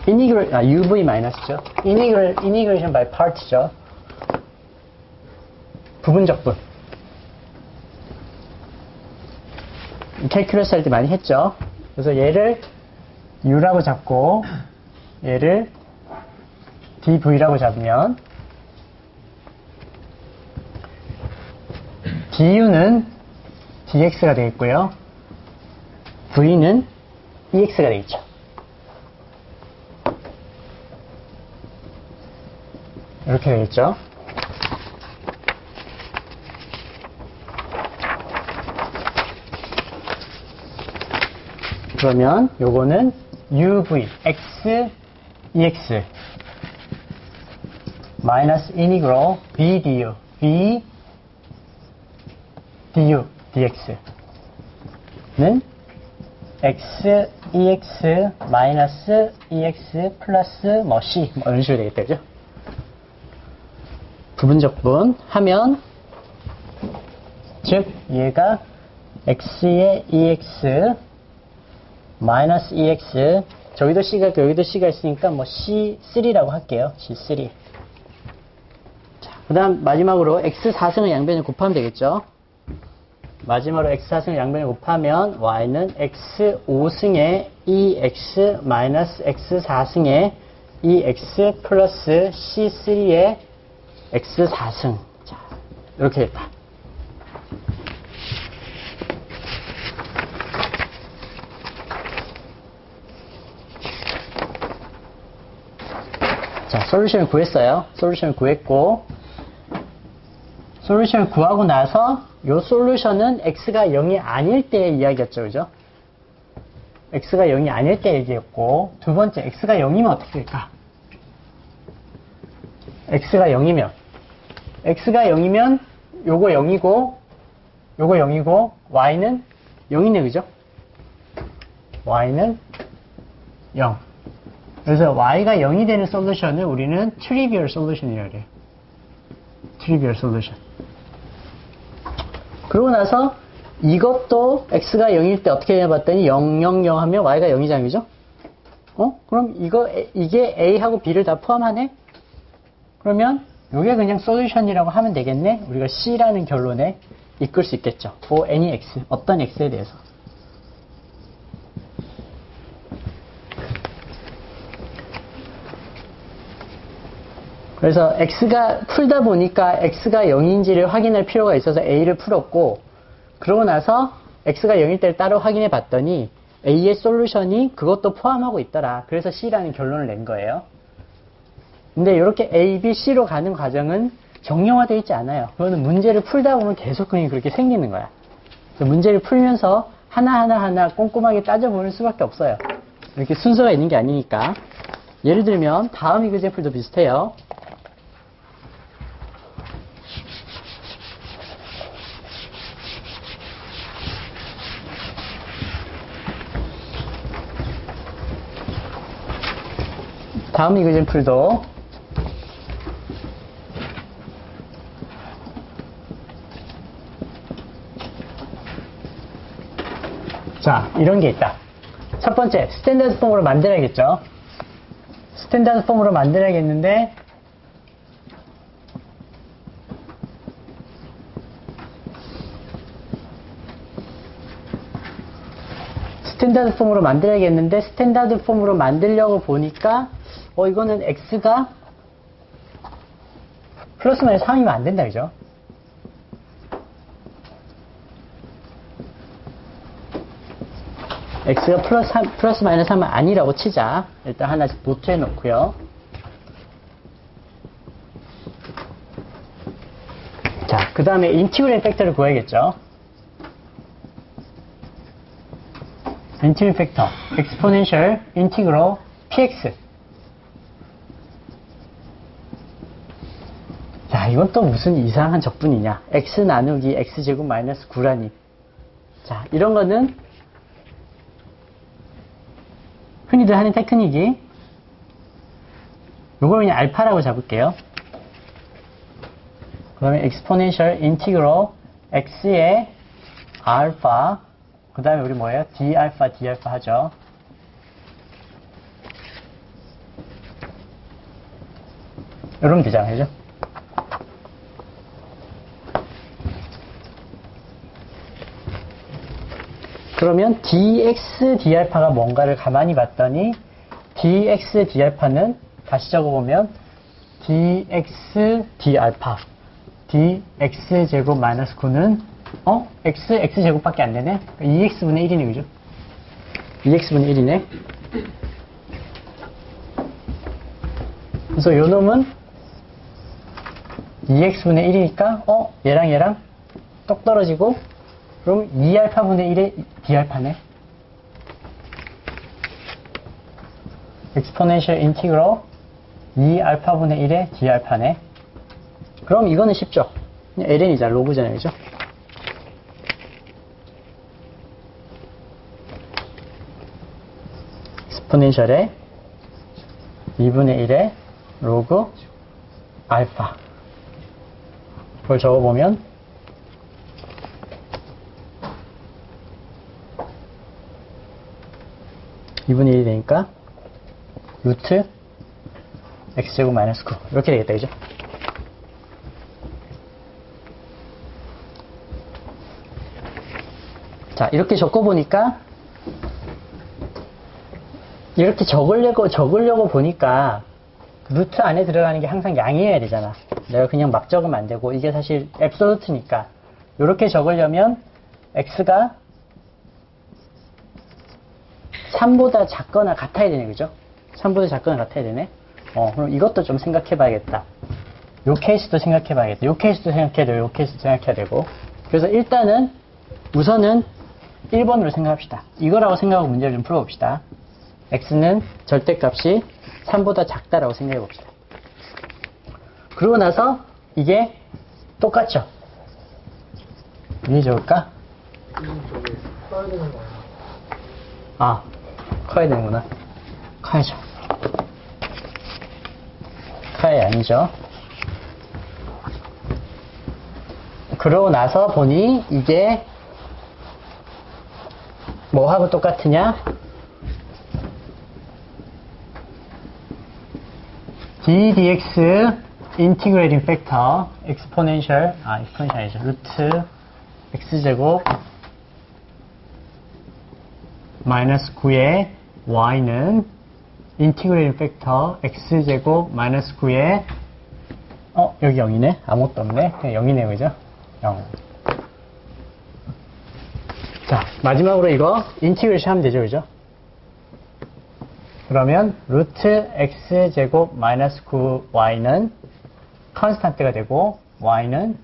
uv 마이너스죠. integration by part죠. 부분적분. 캘큘러스 할 때 많이 했죠. 그래서 얘를 u라고 잡고 얘를 dv라고 잡으면 du는 dx가 되겠고요. v는 ex가 되겠죠. 이렇게 되겠죠. 그러면 요거는 uv x ex 마이너스 인이그로 v du v du dx는 x ex 마이너스 ex 플러스 뭐 c 뭐 이런 식으로 되겠다. 그죠? 부분적분 하면 즉 얘가 x의 ex 마이너스 ex 저기도 c가 있고 여기도 c가 있으니까 뭐 c3라고 할게요. c3. 자, 그 다음 마지막으로 x 4승의 양변을 곱하면 되겠죠. 마지막으로 x4승을 양변에 곱하면 y는 x5승에 2x 마이너스 x4승에 2x 플러스 c3의 x4승. 자, 이렇게 됐다. 자, 솔루션을 구했어요. 솔루션을 구했고, 솔루션을 구하고 나서 이 솔루션은 x가 0이 아닐 때의 이야기였죠. 그죠? x가 0이 아닐 때 얘기였고, 두 번째, x가 0이면 어떻게 될까? x가 0이면 요거 0이고, 요거 0이고, y는 0이네. 그죠? y는 0. 그래서 y가 0이 되는 솔루션을 우리는 트리비얼 솔루션이라고 해요. 트리비얼 솔루션. 그러고 나서 이것도 x가 0일 때 어떻게 해봤더니 0, 0, 0 하면 y가 0이잖아요. 그죠? 그럼 이게 a하고 b를 다 포함하네? 그러면 이게 그냥 솔루션이라고 하면 되겠네? 우리가 c라는 결론에 이끌 수 있겠죠. for any x, 어떤 x에 대해서. 그래서 x가 풀다 보니까 x가 0인지를 확인할 필요가 있어서 a를 풀었고, 그러고 나서 x가 0일 때를 따로 확인해 봤더니 a의 솔루션이 그것도 포함하고 있더라. 그래서 c라는 결론을 낸 거예요. 근데 이렇게 a, b, c로 가는 과정은 정형화되어 있지 않아요. 그거는 문제를 풀다 보면 계속 그렇게 생기는 거야. 그래서 문제를 풀면서 하나하나 꼼꼼하게 따져보는 수밖에 없어요. 이렇게 순서가 있는 게 아니니까. 예를 들면 다음 이그제플도 비슷해요. 다음 이그젠플도 자, 이런 게 있다. 첫 번째, 스탠다드 폼으로 만들어야겠죠. 스탠다드 폼으로 만들어야겠는데 스탠다드 폼으로 만들려고 보니까 이거는 x가 플러스 마이너스 3이면 안 된다. 그죠? x가 플러스 마이너스 3은 아니라고 치자. 일단 하나씩 노트해 놓고요. 자, 그 다음에 인티그럴 팩터를 구해야겠죠. 인티그럴 팩터 exponential integral px. 자, 이건 또 무슨 이상한 적분이냐. x 나누기 x제곱 마이너스 9라니. 자, 이런 거는 흔히들 하는 테크닉이 요걸 그냥 알파라고 잡을게요. 그 다음에 exponential integral x의 알파, 그 다음에 우리 뭐예요? d알파 하죠. 이러면 되잖아요. 그죠? 그러면 dx d알파가 뭔가를 가만히 봤더니 dx d알파는 다시 적어보면 dx d알파 dx 제곱 마이너스 9는 x 제곱밖에 안 되네. 2x분의 1이네. 그죠? 2x분의 1이네. 그래서 요 놈은 2x분의 1이니까 얘랑 똑 떨어지고, 그럼 2알파분의 1의 d알파네. exponential integral 2알파분의 1의 d알파네. 그럼 이거는 쉽죠. ln이잖아. 로그잖아요. 그죠? exponential의 2분의 1의 로그 알파. 그걸 적어보면 2분의 1이 되니까 루트 x제곱 마이너스 9 이렇게 되겠다. 그죠? 자, 이렇게 적어보니까, 이렇게 적으려고 보니까, 루트 안에 들어가는 게 항상 양이어야 되잖아. 내가 그냥 막 적으면 안 되고, 이게 사실 앱솔루트니까. 이렇게 적으려면, x가 3보다 작거나 같아야 되네, 그죠? 3보다 작거나 같아야 되네. 그럼 이것도 좀 생각해 봐야겠다. 요 케이스도 생각해 봐야겠다. 요 케이스도 생각해야 되고, 요 케이스도 생각해야 되고. 그래서 일단은, 우선은 1번으로 생각합시다. 이거라고 생각하고 문제를 좀 풀어봅시다. x는 절대값이 3보다 작다라고 생각해 봅시다. 그러고 나서 이게 똑같죠? 위에 적을까? 저기 써야 되는 거예요. 아, 커야 되는구나. 커야죠. 커야 아니죠. 그러고 나서 보니 이게 뭐하고 똑같으냐? d dx 인티그레이팅 팩터 exponential 아니죠. 루트 x제곱 마이너스 9의 y는 인티그레이팅 팩터 x제곱 마이너스 9의 여기 0이네. 아무것도 없네. 그냥 0이네, 그죠? 0. 자, 마지막으로 이거 인티그레이션 하면 되죠, 그죠? 그러면 루트 x제곱 마이너스 9y는 컨스탄트가 되고 y는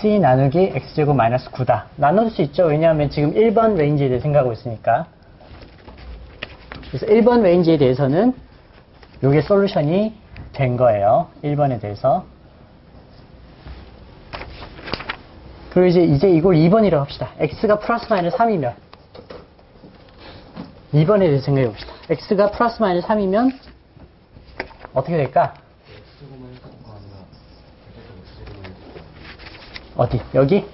c 나누기 x제곱 마이너스 9다. 나눌 수 있죠. 왜냐하면 지금 1번 레인지에 대해 생각하고 있으니까. 그래서 1번 레인지에 대해서는 요게 솔루션이 된 거예요. 1번에 대해서. 그리고 이제 이걸 2번이라고 합시다. x가 플러스 마이너스 3이면 2번에 대해서 생각해 봅시다. x가 플러스 마이너스 3이면 어떻게 될까? 어디? 여기?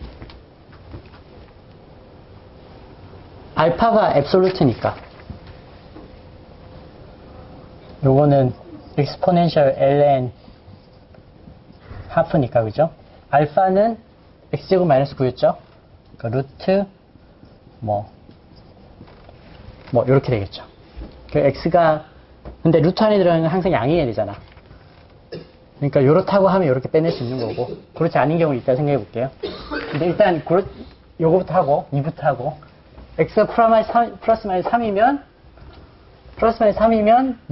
알파가 앱솔루트니까 요거는 exponential ln 하프니까, 그죠? 알파는 x제곱 마이너스 9였죠? 그러니까 루트 요렇게 되겠죠. 그 x가 근데 루트 안에 들어가는 건 항상 양이어야 되잖아. 그러니까 요렇다고 하면 요렇게 빼낼 수 있는 거고, 그렇지 않은 경우 있다 생각해 볼게요. 근데 일단 요거부터 하고 2부터 하고, x가 플러스 마이너스 3이면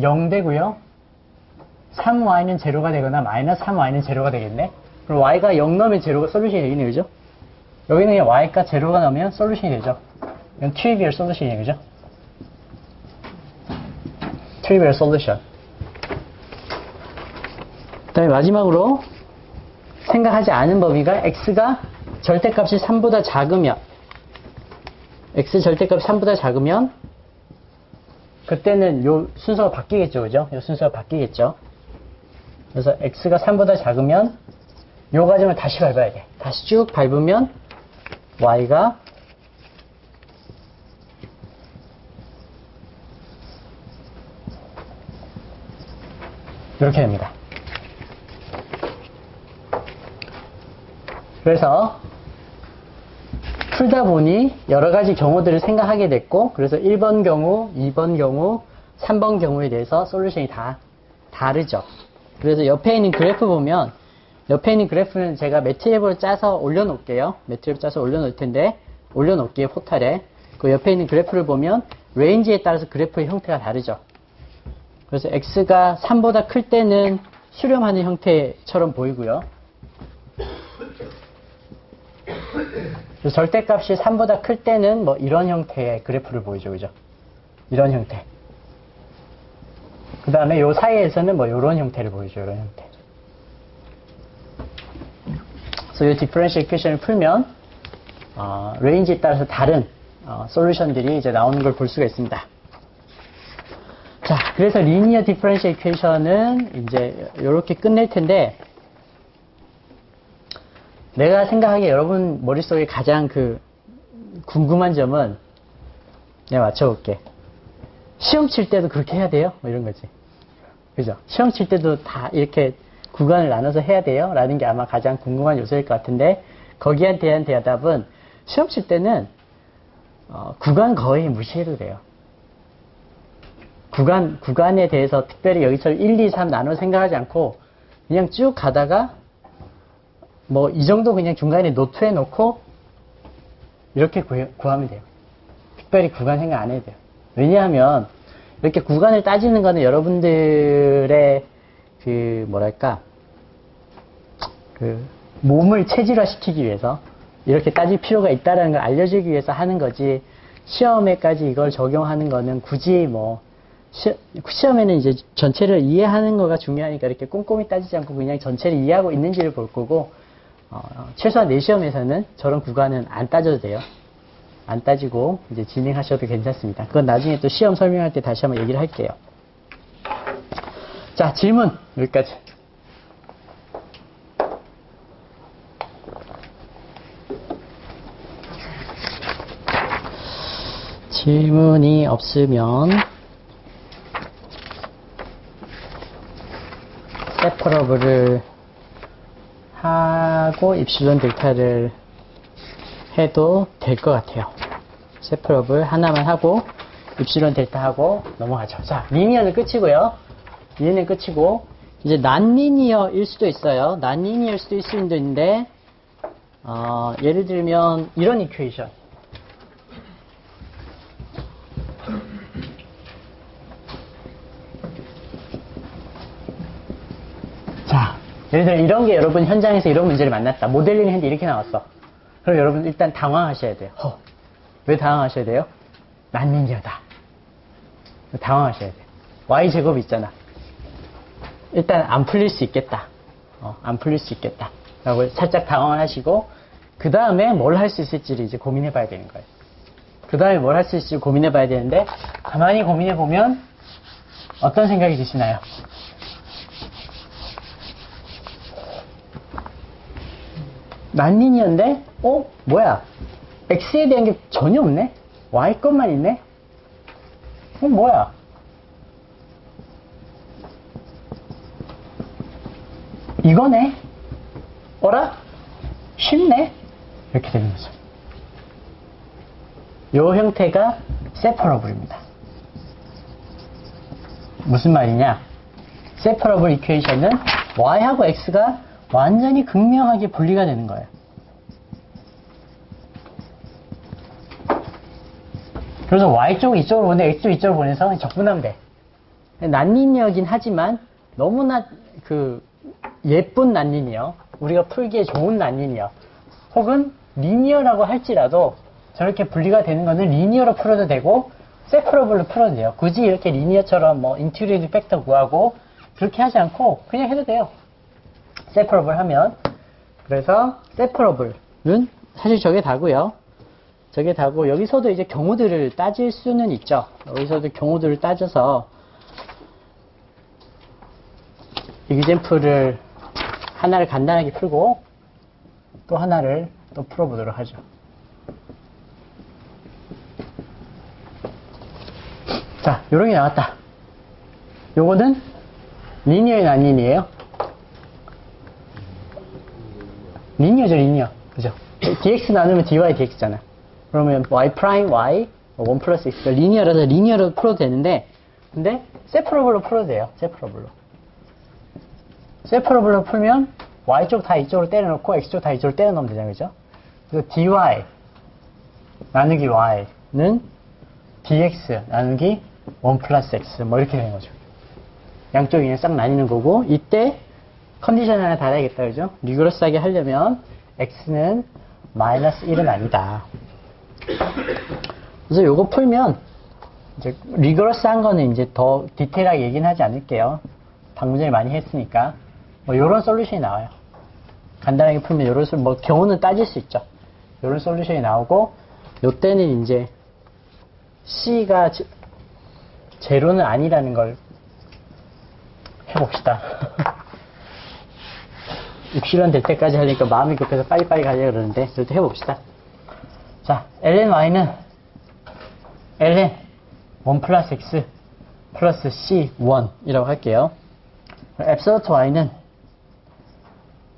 0 되고요. 3y는 제로가 되거나 마이너스 3y는 제로가 되겠네. 그럼 y가 0 넣으면 제로가 솔루션이 되겠네, 그죠? 여기는 그냥 y가 제로가 넣으면 솔루션이 되죠. 이건 트리비얼 솔루션이에요, 그죠? 트리비얼 솔루션. 그 다음에 마지막으로 생각하지 않은 범위가 x가 절대값이 3보다 작으면, x 절대값이 3보다 작으면 그때는 요 순서가 바뀌겠죠, 그죠? 요 순서가 바뀌겠죠. 그래서 x가 3보다 작으면 요 과정을 다시 밟아야 돼. 다시 쭉 밟으면 y가 이렇게 됩니다. 그래서 풀다 보니 여러 가지 경우들을 생각하게 됐고, 그래서 1번 경우, 2번 경우, 3번 경우에 대해서 솔루션이 다 다르죠. 그래서 옆에 있는 그래프 보면, 옆에 있는 그래프는 제가 매트랩으로 짜서 올려놓을게요. 매트랩 짜서 올려놓을 텐데, 올려놓을게요, 포탈에. 그 옆에 있는 그래프를 보면 레인지에 따라서 그래프의 형태가 다르죠. 그래서 x가 3보다 클 때는 수렴하는 형태처럼 보이고요. 절대값이 3보다 클 때는 이런 형태의 그래프를 보이죠, 그죠? 이런 형태. 그 다음에 요 사이에서는 이런 형태를 보이죠, 이런 형태. 그래서 이 디퍼런셜 이퀘이션을 풀면 레인지에 따라서 다른 솔루션들이 이제 나오는 걸 볼 수가 있습니다. 자, 그래서 리니어 디퍼런셜 이퀘이션은 이제 이렇게 끝낼 텐데, 내가 생각하기에 여러분 머릿속에 가장 궁금한 점은, 내가 맞춰볼게. 시험 칠 때도 그렇게 해야 돼요? 이런 거지. 그죠? 시험 칠 때도 다 이렇게 구간을 나눠서 해야 돼요? 라는 게 아마 가장 궁금한 요소일 것 같은데, 거기에 대한 대답은 시험 칠 때는 구간 거의 무시해도 돼요. 구간에 대해서 특별히 여기처럼 1, 2, 3 나눠 생각하지 않고 그냥 쭉 가다가 뭐 이 정도 그냥 중간에 노트에 놓고 이렇게 구하면 돼요. 특별히 구간 생각 안 해도 돼요. 왜냐하면 이렇게 구간을 따지는 거는 여러분들의 그 뭐랄까 그 몸을 체질화시키기 위해서 이렇게 따질 필요가 있다는 걸 알려주기 위해서 하는 거지, 시험에까지 이걸 적용하는 거는 굳이 뭐 시험에는 이제 전체를 이해하는 거가 중요하니까 이렇게 꼼꼼히 따지지 않고 그냥 전체를 이해하고 있는지를 볼 거고, 최소한 내 시험에서는 저런 구간은 안 따져도 돼요. 안 따지고 이제 진행하셔도 괜찮습니다. 그건 나중에 또 시험 설명할 때 다시 한번 얘기를 할게요. 자, 질문 여기까지. 질문이 없으면 세퍼러블을 하고 입실론 델타를 해도 될 것 같아요. 세퍼러블 하나만 하고 입실론 델타 하고 넘어가죠. 자, 리니어는 끝이고요. 얘는 끝이고 이제 난리니어일 수도 있어요. 난리니어일 수도 있는데 예를 들면 이런 이퀘이션. 자, 예를 들어 이런 게 여러분 현장에서 이런 문제를 만났다. 모델링 했는데 이렇게 나왔어. 그럼 여러분 일단 당황하셔야 돼요. 왜 당황하셔야 돼요? 난리니어다. 당황하셔야 돼요. y제곱이 있잖아. 일단 안 풀릴 수 있겠다. 안 풀릴 수 있겠다. 라고 살짝 당황을 하시고, 그 다음에 뭘 할 수 있을지를 이제 고민해 봐야 되는 거예요. 그 다음에 뭘 할 수 있을지 고민해 봐야 되는데, 가만히 고민해 보면 어떤 생각이 드시나요? 난리니어인데, 뭐야? x에 대한 게 전혀 없네? y 것만 있네? 뭐야? 이거네? 어라? 쉽네? 이렇게 되는 거죠. 요 형태가 세퍼러블입니다. 무슨 말이냐? 세퍼러블 이퀘이션은 y하고 x가 완전히 극명하게 분리가 되는 거예요. 그래서 y쪽을 이쪽으로 보내, x쪽 이쪽으로 보내서 적분하면 돼. 난리니어긴 하지만 너무나 예쁜 난리니어, 우리가 풀기에 좋은 난리니어, 혹은 리니어라고 할지라도 저렇게 분리가 되는 거는 리니어로 풀어도 되고 세퍼러블로 풀어도 돼요. 굳이 이렇게 리니어처럼 뭐 인티그레이팅 팩터 구하고 그렇게 하지 않고 그냥 해도 돼요. 세퍼러블 하면. 그래서 세퍼러블은 사실 저게 다고요. 저게 다고, 여기서도 이제 경우들을 따질 수는 있죠. 여기서도 경우들을 따져서 이그젬플을 하나를 간단하게 풀고 또 하나를 또 풀어보도록 하죠. 자, 요런 게 나왔다. 요거는 리니어의 난리니에요. 리니어죠, 리니어. 그죠? dx 나누면 dy dx잖아. 그러면 y 프라임 y 1 플러스 x 리니어라서 리니어로 풀어도 되는데, 근데 세퍼러블로 풀어도 돼요. 세퍼러블로 풀면 y쪽 다 이쪽으로 때려놓고 x쪽 다 이쪽으로 때려놓으면 되잖아요. 그죠? 그래서 dy 나누기 y는 dx 나누기 1 플러스 x 뭐 이렇게 되는 거죠. 양쪽이 그냥 싹 나뉘는 거고, 이때 컨디션 하나 달아야겠다. 그죠? 리그러스하게 하려면 x는 마이너스 1은 아니다. 그래서 요거 풀면 이제 리그러스한 거는 이제 더 디테일하게 얘기는 하지 않을게요. 방금 전에 많이 했으니까. 뭐 요런 솔루션이 나와요. 간단하게 풀면 요런 뭐 경우는 따질 수 있죠. 요런 솔루션이 나오고, 요때는 이제 C가 제로는 아니라는 걸 해봅시다. 입실론 될 때까지 하니까 마음이 급해서 빨리빨리 가려고 그러는데, 그래도 해봅시다. 자, ln ln 1 플러스 x 플러스 c1 이라고 할게요. 앱솔루트 y는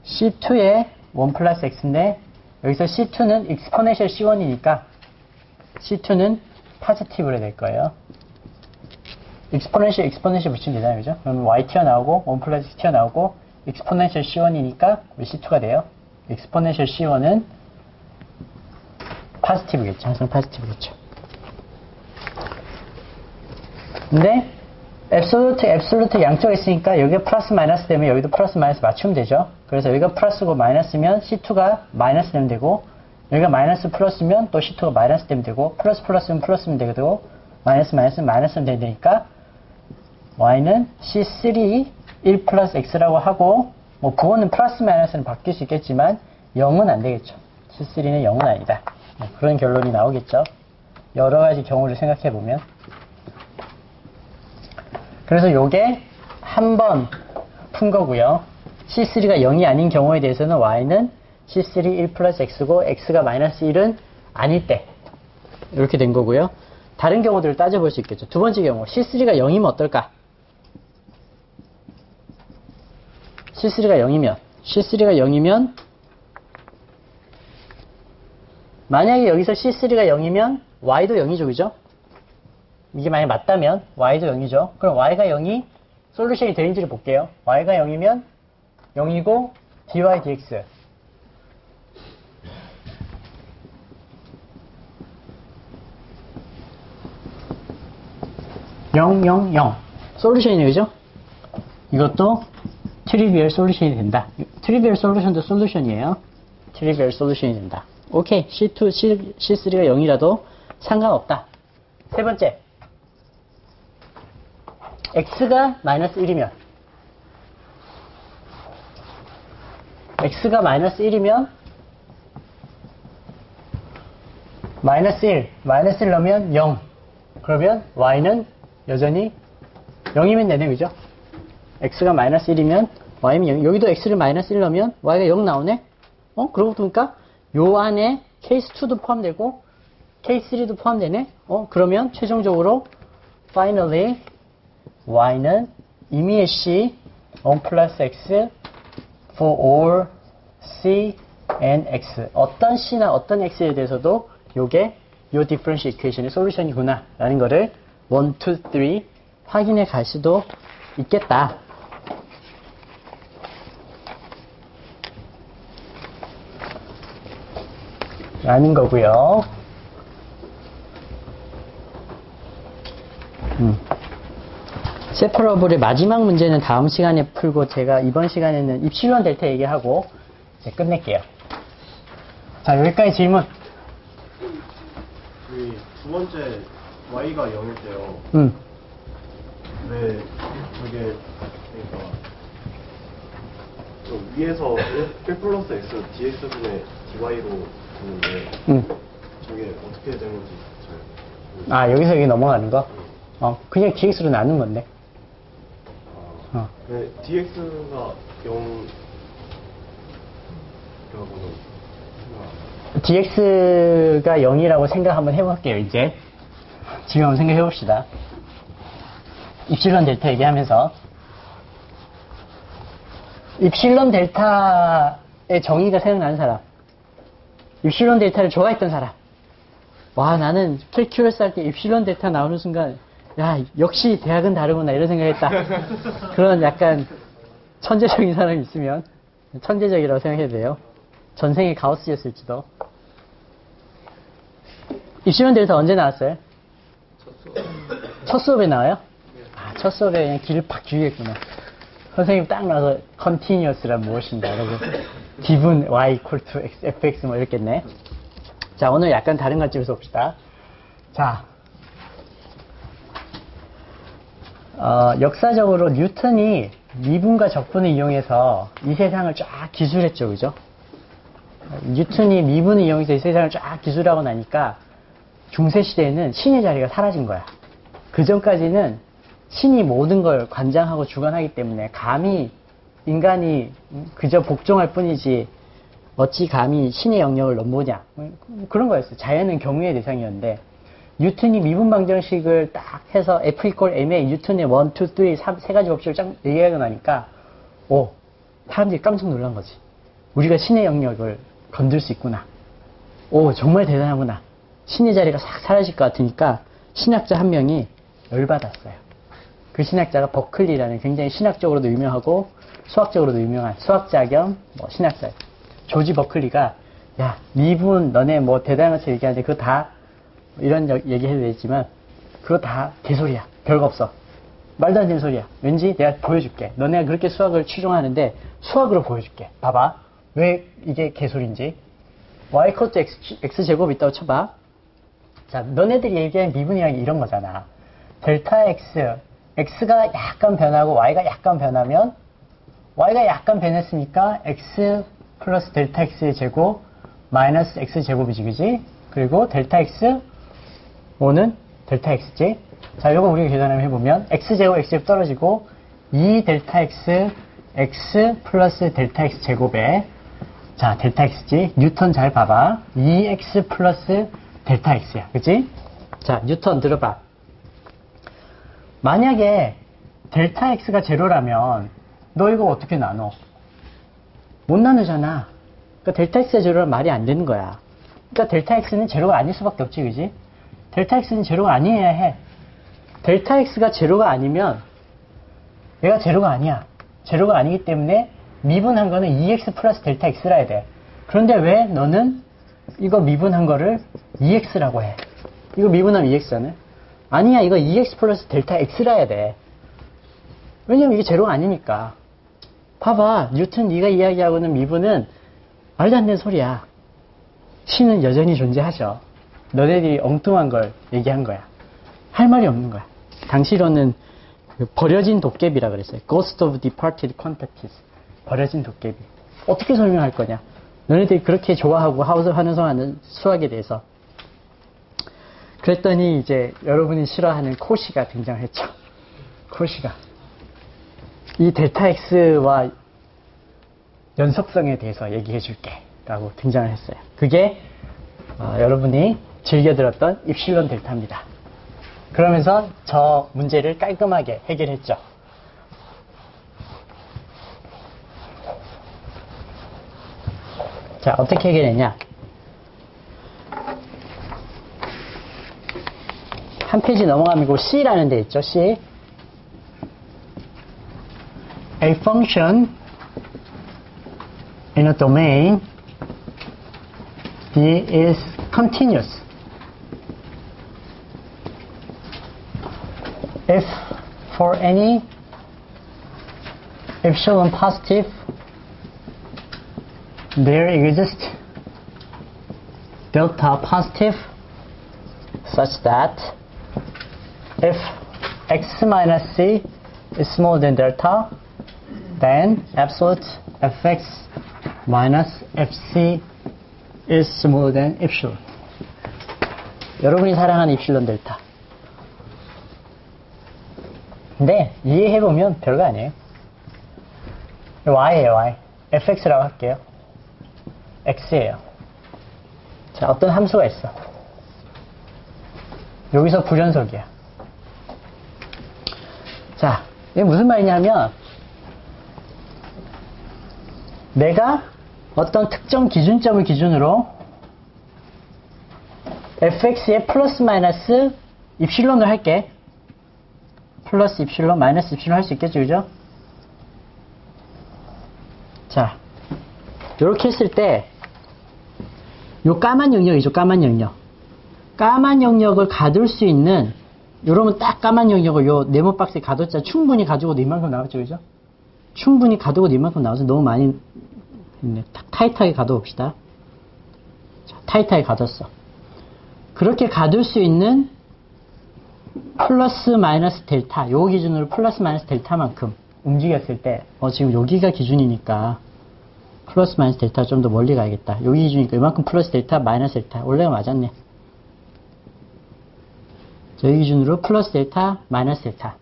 c2의 1 플러스 x인데 여기서 C2는 exponential C1이니까 C2는 positive로 될 거예요. exponential 붙이면 되잖아요. 그죠? 그러면 y 튀어나오고 1 플러스 x 튀어나오고 exponential C1이니까 우리 C2가 돼요. exponential C1은 positive겠죠. 항상 positive겠죠. 근데 absolute 양쪽에 있으니까 여기가 플러스 마이너스 되면 여기도 플러스 마이너스 맞추면 되죠. 그래서 여기가 플러스고 마이너스면 C2가 마이너스 되면 되고 여기가 마이너스 플러스면 또 C2가 마이너스 되면 되고 플러스 플러스면 플러스면 되고 마이너스 마이너스면 마이너스면 되니까 y는 C3 1 플러스 x라고 하고 뭐 부호는 플러스 마이너스는 바뀔 수 있겠지만 0은 안 되겠죠. C3는 0은 아니다. 그런 결론이 나오겠죠. 여러 가지 경우를 생각해 보면. 그래서 요게 한 번 푼 거고요. C3가 0이 아닌 경우에 대해서는 y는 C3 1 플러스 x고 x가 마이너스 1은 아닐 때 이렇게 된 거고요. 다른 경우들을 따져볼 수 있겠죠. 두 번째 경우 C3가 0이면 어떨까? C3가 0이면 만약에 여기서 C3가 0이면 y도 0이죠. 그죠? 이게 만약 맞다면 y도 0이죠. 그럼 y가 0이 솔루션이 되는지를 볼게요. y가 0이면 0이고 dy dx 0, 0, 0 솔루션이네요. 그죠? 이것도 트리비얼 솔루션이 된다. 트리비얼 솔루션도 솔루션이에요. 트리비얼 솔루션이 된다. 오케이. C2, C3가 0이라도 상관없다. 세 번째. x가 마이너스 1이면 x가 마이너스 1이면 마이너스 1 넣으면 0 그러면 y는 여전히 0이면 되네. 그죠? x가 마이너스 1이면 y는 0 여기도 x를 마이너스 1 넣으면 y가 0 나오네. 그러고 보니까 요 안에 케이스 2도 포함되고 케이스 3도 포함되네. 그러면 최종적으로 finally y는 임의의 c 1 플러스 x for all c and x 어떤 c나 어떤 x에 대해서도 요게 요 디퍼런셜 이퀘이션의 솔루션이구나 라는 거를 1, 2, 3 확인해 갈 수도 있겠다. 라는 거고요. 세퍼러블의 마지막 문제는 다음 시간에 풀고 제가 이번 시간에는 입실론 델타 얘기하고 이제 끝낼게요. 자, 여기까지 질문. 두 번째 y가 0일 때요. 왜 저게 그러니까 저 위에서 1 플러스 x dx분의 dy로 되는데 저게 어떻게 되는지 잘 여기서 여기 넘어가는 거? 그냥 dx로 나눈 건데. 네, dx가 0이라고는 dx가 0이라고 생각 한번 해볼게요. 이제 지금 한번 생각해 봅시다. 입실론 델타 얘기하면서 입실론 델타의 정의가 생각나는 사람, 입실론 델타를 좋아했던 사람. 와, 나는 캘큘러스 할 때 입실론 델타 나오는 순간 야, 역시 대학은 다르구나 이런 생각했다. 그런 약간 천재적인 사람이 있으면 천재적이라고 생각해도 돼요. 전생에 가우스였을지도. 입실론 델타 언제 나왔어요? 첫 수업에 나와요? 첫 수업에 그냥 길을 팍 죽이겠구나. 선생님 딱 나와서 continuous란 무엇인가 그러고 given y equal to x, fx 뭐 이랬겠네. 자, 오늘 약간 다른 관점에서 봅시다. 자, 역사적으로 뉴턴이 미분과 적분을 이용해서 이 세상을 쫙 기술했죠. 그죠? 뉴턴이 미분을 이용해서 이 세상을 쫙 기술하고 나니까 중세시대에는 신의 자리가 사라진 거야. 그 전까지는 신이 모든 걸 관장하고 주관하기 때문에 감히 인간이 그저 복종할 뿐이지 어찌 감히 신의 영역을 넘보냐. 그런 거였어요. 자연은 경외의 대상이었는데 뉴턴이 미분 방정식을 딱 해서 F equal ma 뉴턴의 1, 2, 3, 세 가지 법칙을 쫙 얘기하고 나니까 사람들이 깜짝 놀란 거지. 우리가 신의 영역을 건들 수 있구나. 오, 정말 대단하구나. 신의 자리가 싹 사라질 것 같으니까 신학자 한 명이 열받았어요. 그 신학자가 버클리라는 굉장히 신학적으로도 유명하고 수학적으로도 유명한 수학자 겸 뭐 신학자. 조지 버클리가 야, 미분 너네 뭐 대단한 것처럼 얘기하는데 그거 다 이런 얘기 해도 되지만 그거 다 개소리야. 별거 없어. 말도 안 되는 소리야. 왠지 내가 보여줄게. 너네가 그렇게 수학을 추종하는데 수학으로 보여줄게. 봐봐. 왜 이게 개소리인지. y = x제곱 있다고 쳐봐. 자, 너네들이 얘기하는 미분이란 이런 거잖아. 델타 x, x가 약간 변하고 y가 약간 변하면 y가 약간 변했으니까 x 플러스 델타 x의 제곱 마이너스 x제곱이지, 그지? 그리고 델타 x, 5는 델타 x지? 자, 요거 우리가 계산을 해보면 x제곱 x제곱 떨어지고 2 델타 x, x 플러스 델타 x 제곱에 자, 델타 x지? 뉴턴 잘 봐봐. 2x 플러스 델타 x야. 그치? 자, 뉴턴 들어봐. 만약에 델타 x가 제로라면 너 이거 어떻게 나눠? 못 나누잖아. 그러니까 델타 x가 제로라면 말이 안 되는 거야. 그러니까 델타 x는 제로가 아닐 수밖에 없지, 그지? 델타 x는 제로가 아니어야 해. 델타 x가 제로가 아니면 얘가 제로가 아니야. 제로가 아니기 때문에 미분한 거는 2x 플러스 델타 x라 해야 돼. 그런데 왜 너는 이거 미분한 거를 2x라고 해? 이거 미분하면 2x잖아. 아니야, 이거 2x 플러스 델타 x라 해야 돼. 왜냐면 이게 제로가 아니니까. 봐봐, 뉴턴 네가 이야기하고는 미분은 말도 안 되는 소리야. 신은 여전히 존재하죠. 너네들이 엉뚱한 걸 얘기한 거야. 할 말이 없는 거야. 당시로는 버려진 도깨비라 그랬어요. Ghost of Departed Quantities. 버려진 도깨비. 어떻게 설명할 거냐? 너네들이 그렇게 좋아하고 하는 수학에 대해서. 그랬더니 이제 여러분이 싫어하는 코시가 등장했죠. 코시가. 이 델타 X와 연속성에 대해서 얘기해 줄게. 라고 등장을 했어요. 그게 여러분이 즐겨 들었던 입실론 델타입니다. 그러면서 저 문제를 깔끔하게 해결했죠. 자, 어떻게 해결했냐? 한 페이지 넘어가면 C라는 데 있죠. C. A function in a domain D is continuous if for any epsilon positive there exists delta positive such that if x minus c is smaller than delta, then absolute fx minus fc is smaller than epsilon. 여러분이 사랑하는 입실론 델타. 근데 이해해보면 별거 아니에요. y예요, y. fx라고 할게요. x예요. 자, 어떤 함수가 있어. 여기서 불연속이야. 자, 이게 무슨 말이냐면 내가 어떤 특정 기준점을 기준으로 fx에 플러스 마이너스 입실론을 할게. 플러스 입실론, 마이너스 입실론 할 수 있겠죠, 그죠? 자, 요렇게 했을 때 요 까만 영역이죠, 까만 영역. 까만 영역을 가둘 수 있는, 요러면 딱 까만 영역을 요 네모 박스에 가뒀자 충분히 가지고도 이만큼 나왔죠, 그죠? 충분히 가두고도 이만큼 나와서 너무 많이 타이트하게 가둬봅시다. 자, 타이트하게 가뒀어. 그렇게 가둘 수 있는 플러스 마이너스 델타, 요 기준으로 플러스 마이너스 델타만큼 움직였을 때, 지금 여기가 기준이니까 플러스 마이너스 델타 좀 더 멀리 가야겠다. 여기 기준이니까 이만큼 플러스 델타 마이너스 델타. 원래가 맞았네. 여기 기준으로 플러스 델타 마이너스 델타.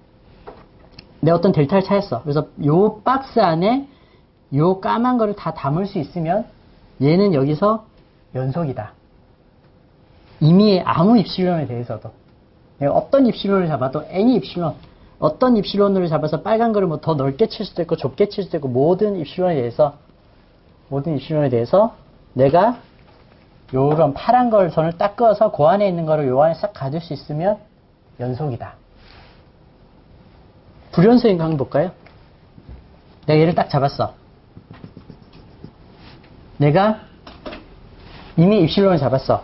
내가 어떤 델타를 찾았어. 그래서 요 박스 안에 요 까만 거를 다 담을 수 있으면 얘는 여기서 연속이다. 이미 아무 입실론에 대해서도 내가 어떤 입실론을 잡아도 any 입실론, 어떤 입실론으로 잡아서 빨간 거를 뭐 더 넓게 칠 수도 있고 좁게 칠 수도 있고 모든 입실론에 대해서 내가 요런 파란 걸 선을 딱 그어서 그 안에 있는 거를 요 안에 싹 가둘 수 있으면 연속이다. 불연속인 거 한번 볼까요? 내가 얘를 딱 잡았어. 내가 이미 입실론을 잡았어.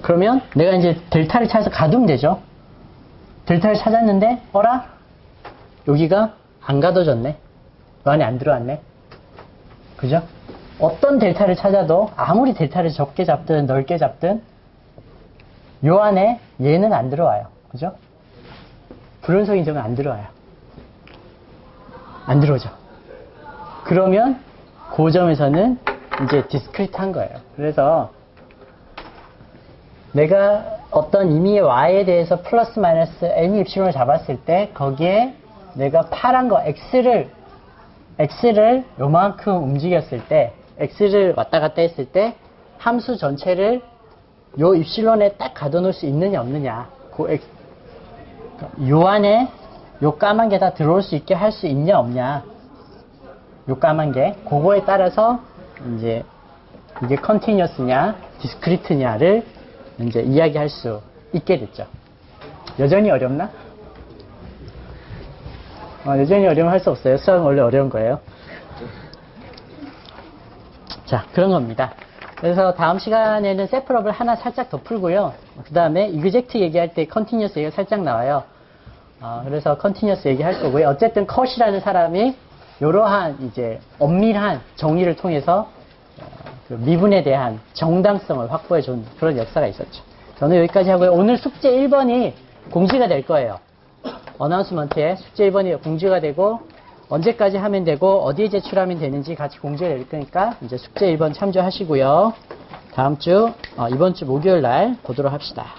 그러면 내가 이제 델타를 찾아서 가두면 되죠. 델타를 찾았는데 어라? 여기가 안 가둬졌네. 그 안에 안 들어왔네. 그죠? 어떤 델타를 찾아도 아무리 델타를 적게 잡든 넓게 잡든 요 안에 얘는 안 들어와요. 그죠? 불연속인 점은 안 들어와요. 안 들어오죠. 그러면 그 점에서는 이제 디스크리트한 거예요. 그래서 내가 어떤 임의의 y에 대해서 플러스 마이너스 n이 입실론을 잡았을 때 거기에 내가 파란 거 x를 요만큼 움직였을 때 x를 왔다 갔다 했을 때 함수 전체를 요 입실론에 딱 가둬놓을 수 있느냐 없느냐 요 안에 요 까만 게 다 들어올 수 있게 할 수 있냐 없냐 요 까만 게 그거에 따라서 이제 이게 컨티뉴어스냐 디스크리트냐를 이제 이야기할 수 있게 됐죠. 여전히 어렵나? 여전히 어려우면 할 수 없어요. 수학은 원래 어려운 거예요. 자, 그런 겁니다. 그래서 다음 시간에는 세프럽을 하나 살짝 더 풀고요. 그 다음에 이그젝트 얘기할 때 컨티뉴어스 얘기가 살짝 나와요. 그래서 컨티뉴어스 얘기할 거고요. 어쨌든 컷이라는 사람이 이러한 이제 엄밀한 정의를 통해서 그 미분에 대한 정당성을 확보해 준 그런 역사가 있었죠. 저는 여기까지 하고요. 오늘 숙제 1번이 공지가 될 거예요. 어나운스먼트에 숙제 1번이 공지가 되고 언제까지 하면 되고 어디에 제출하면 되는지 같이 공지가 될 거니까 이제 숙제 1번 참조하시고요. 다음 주 이번 주 목요일 날 보도록 합시다.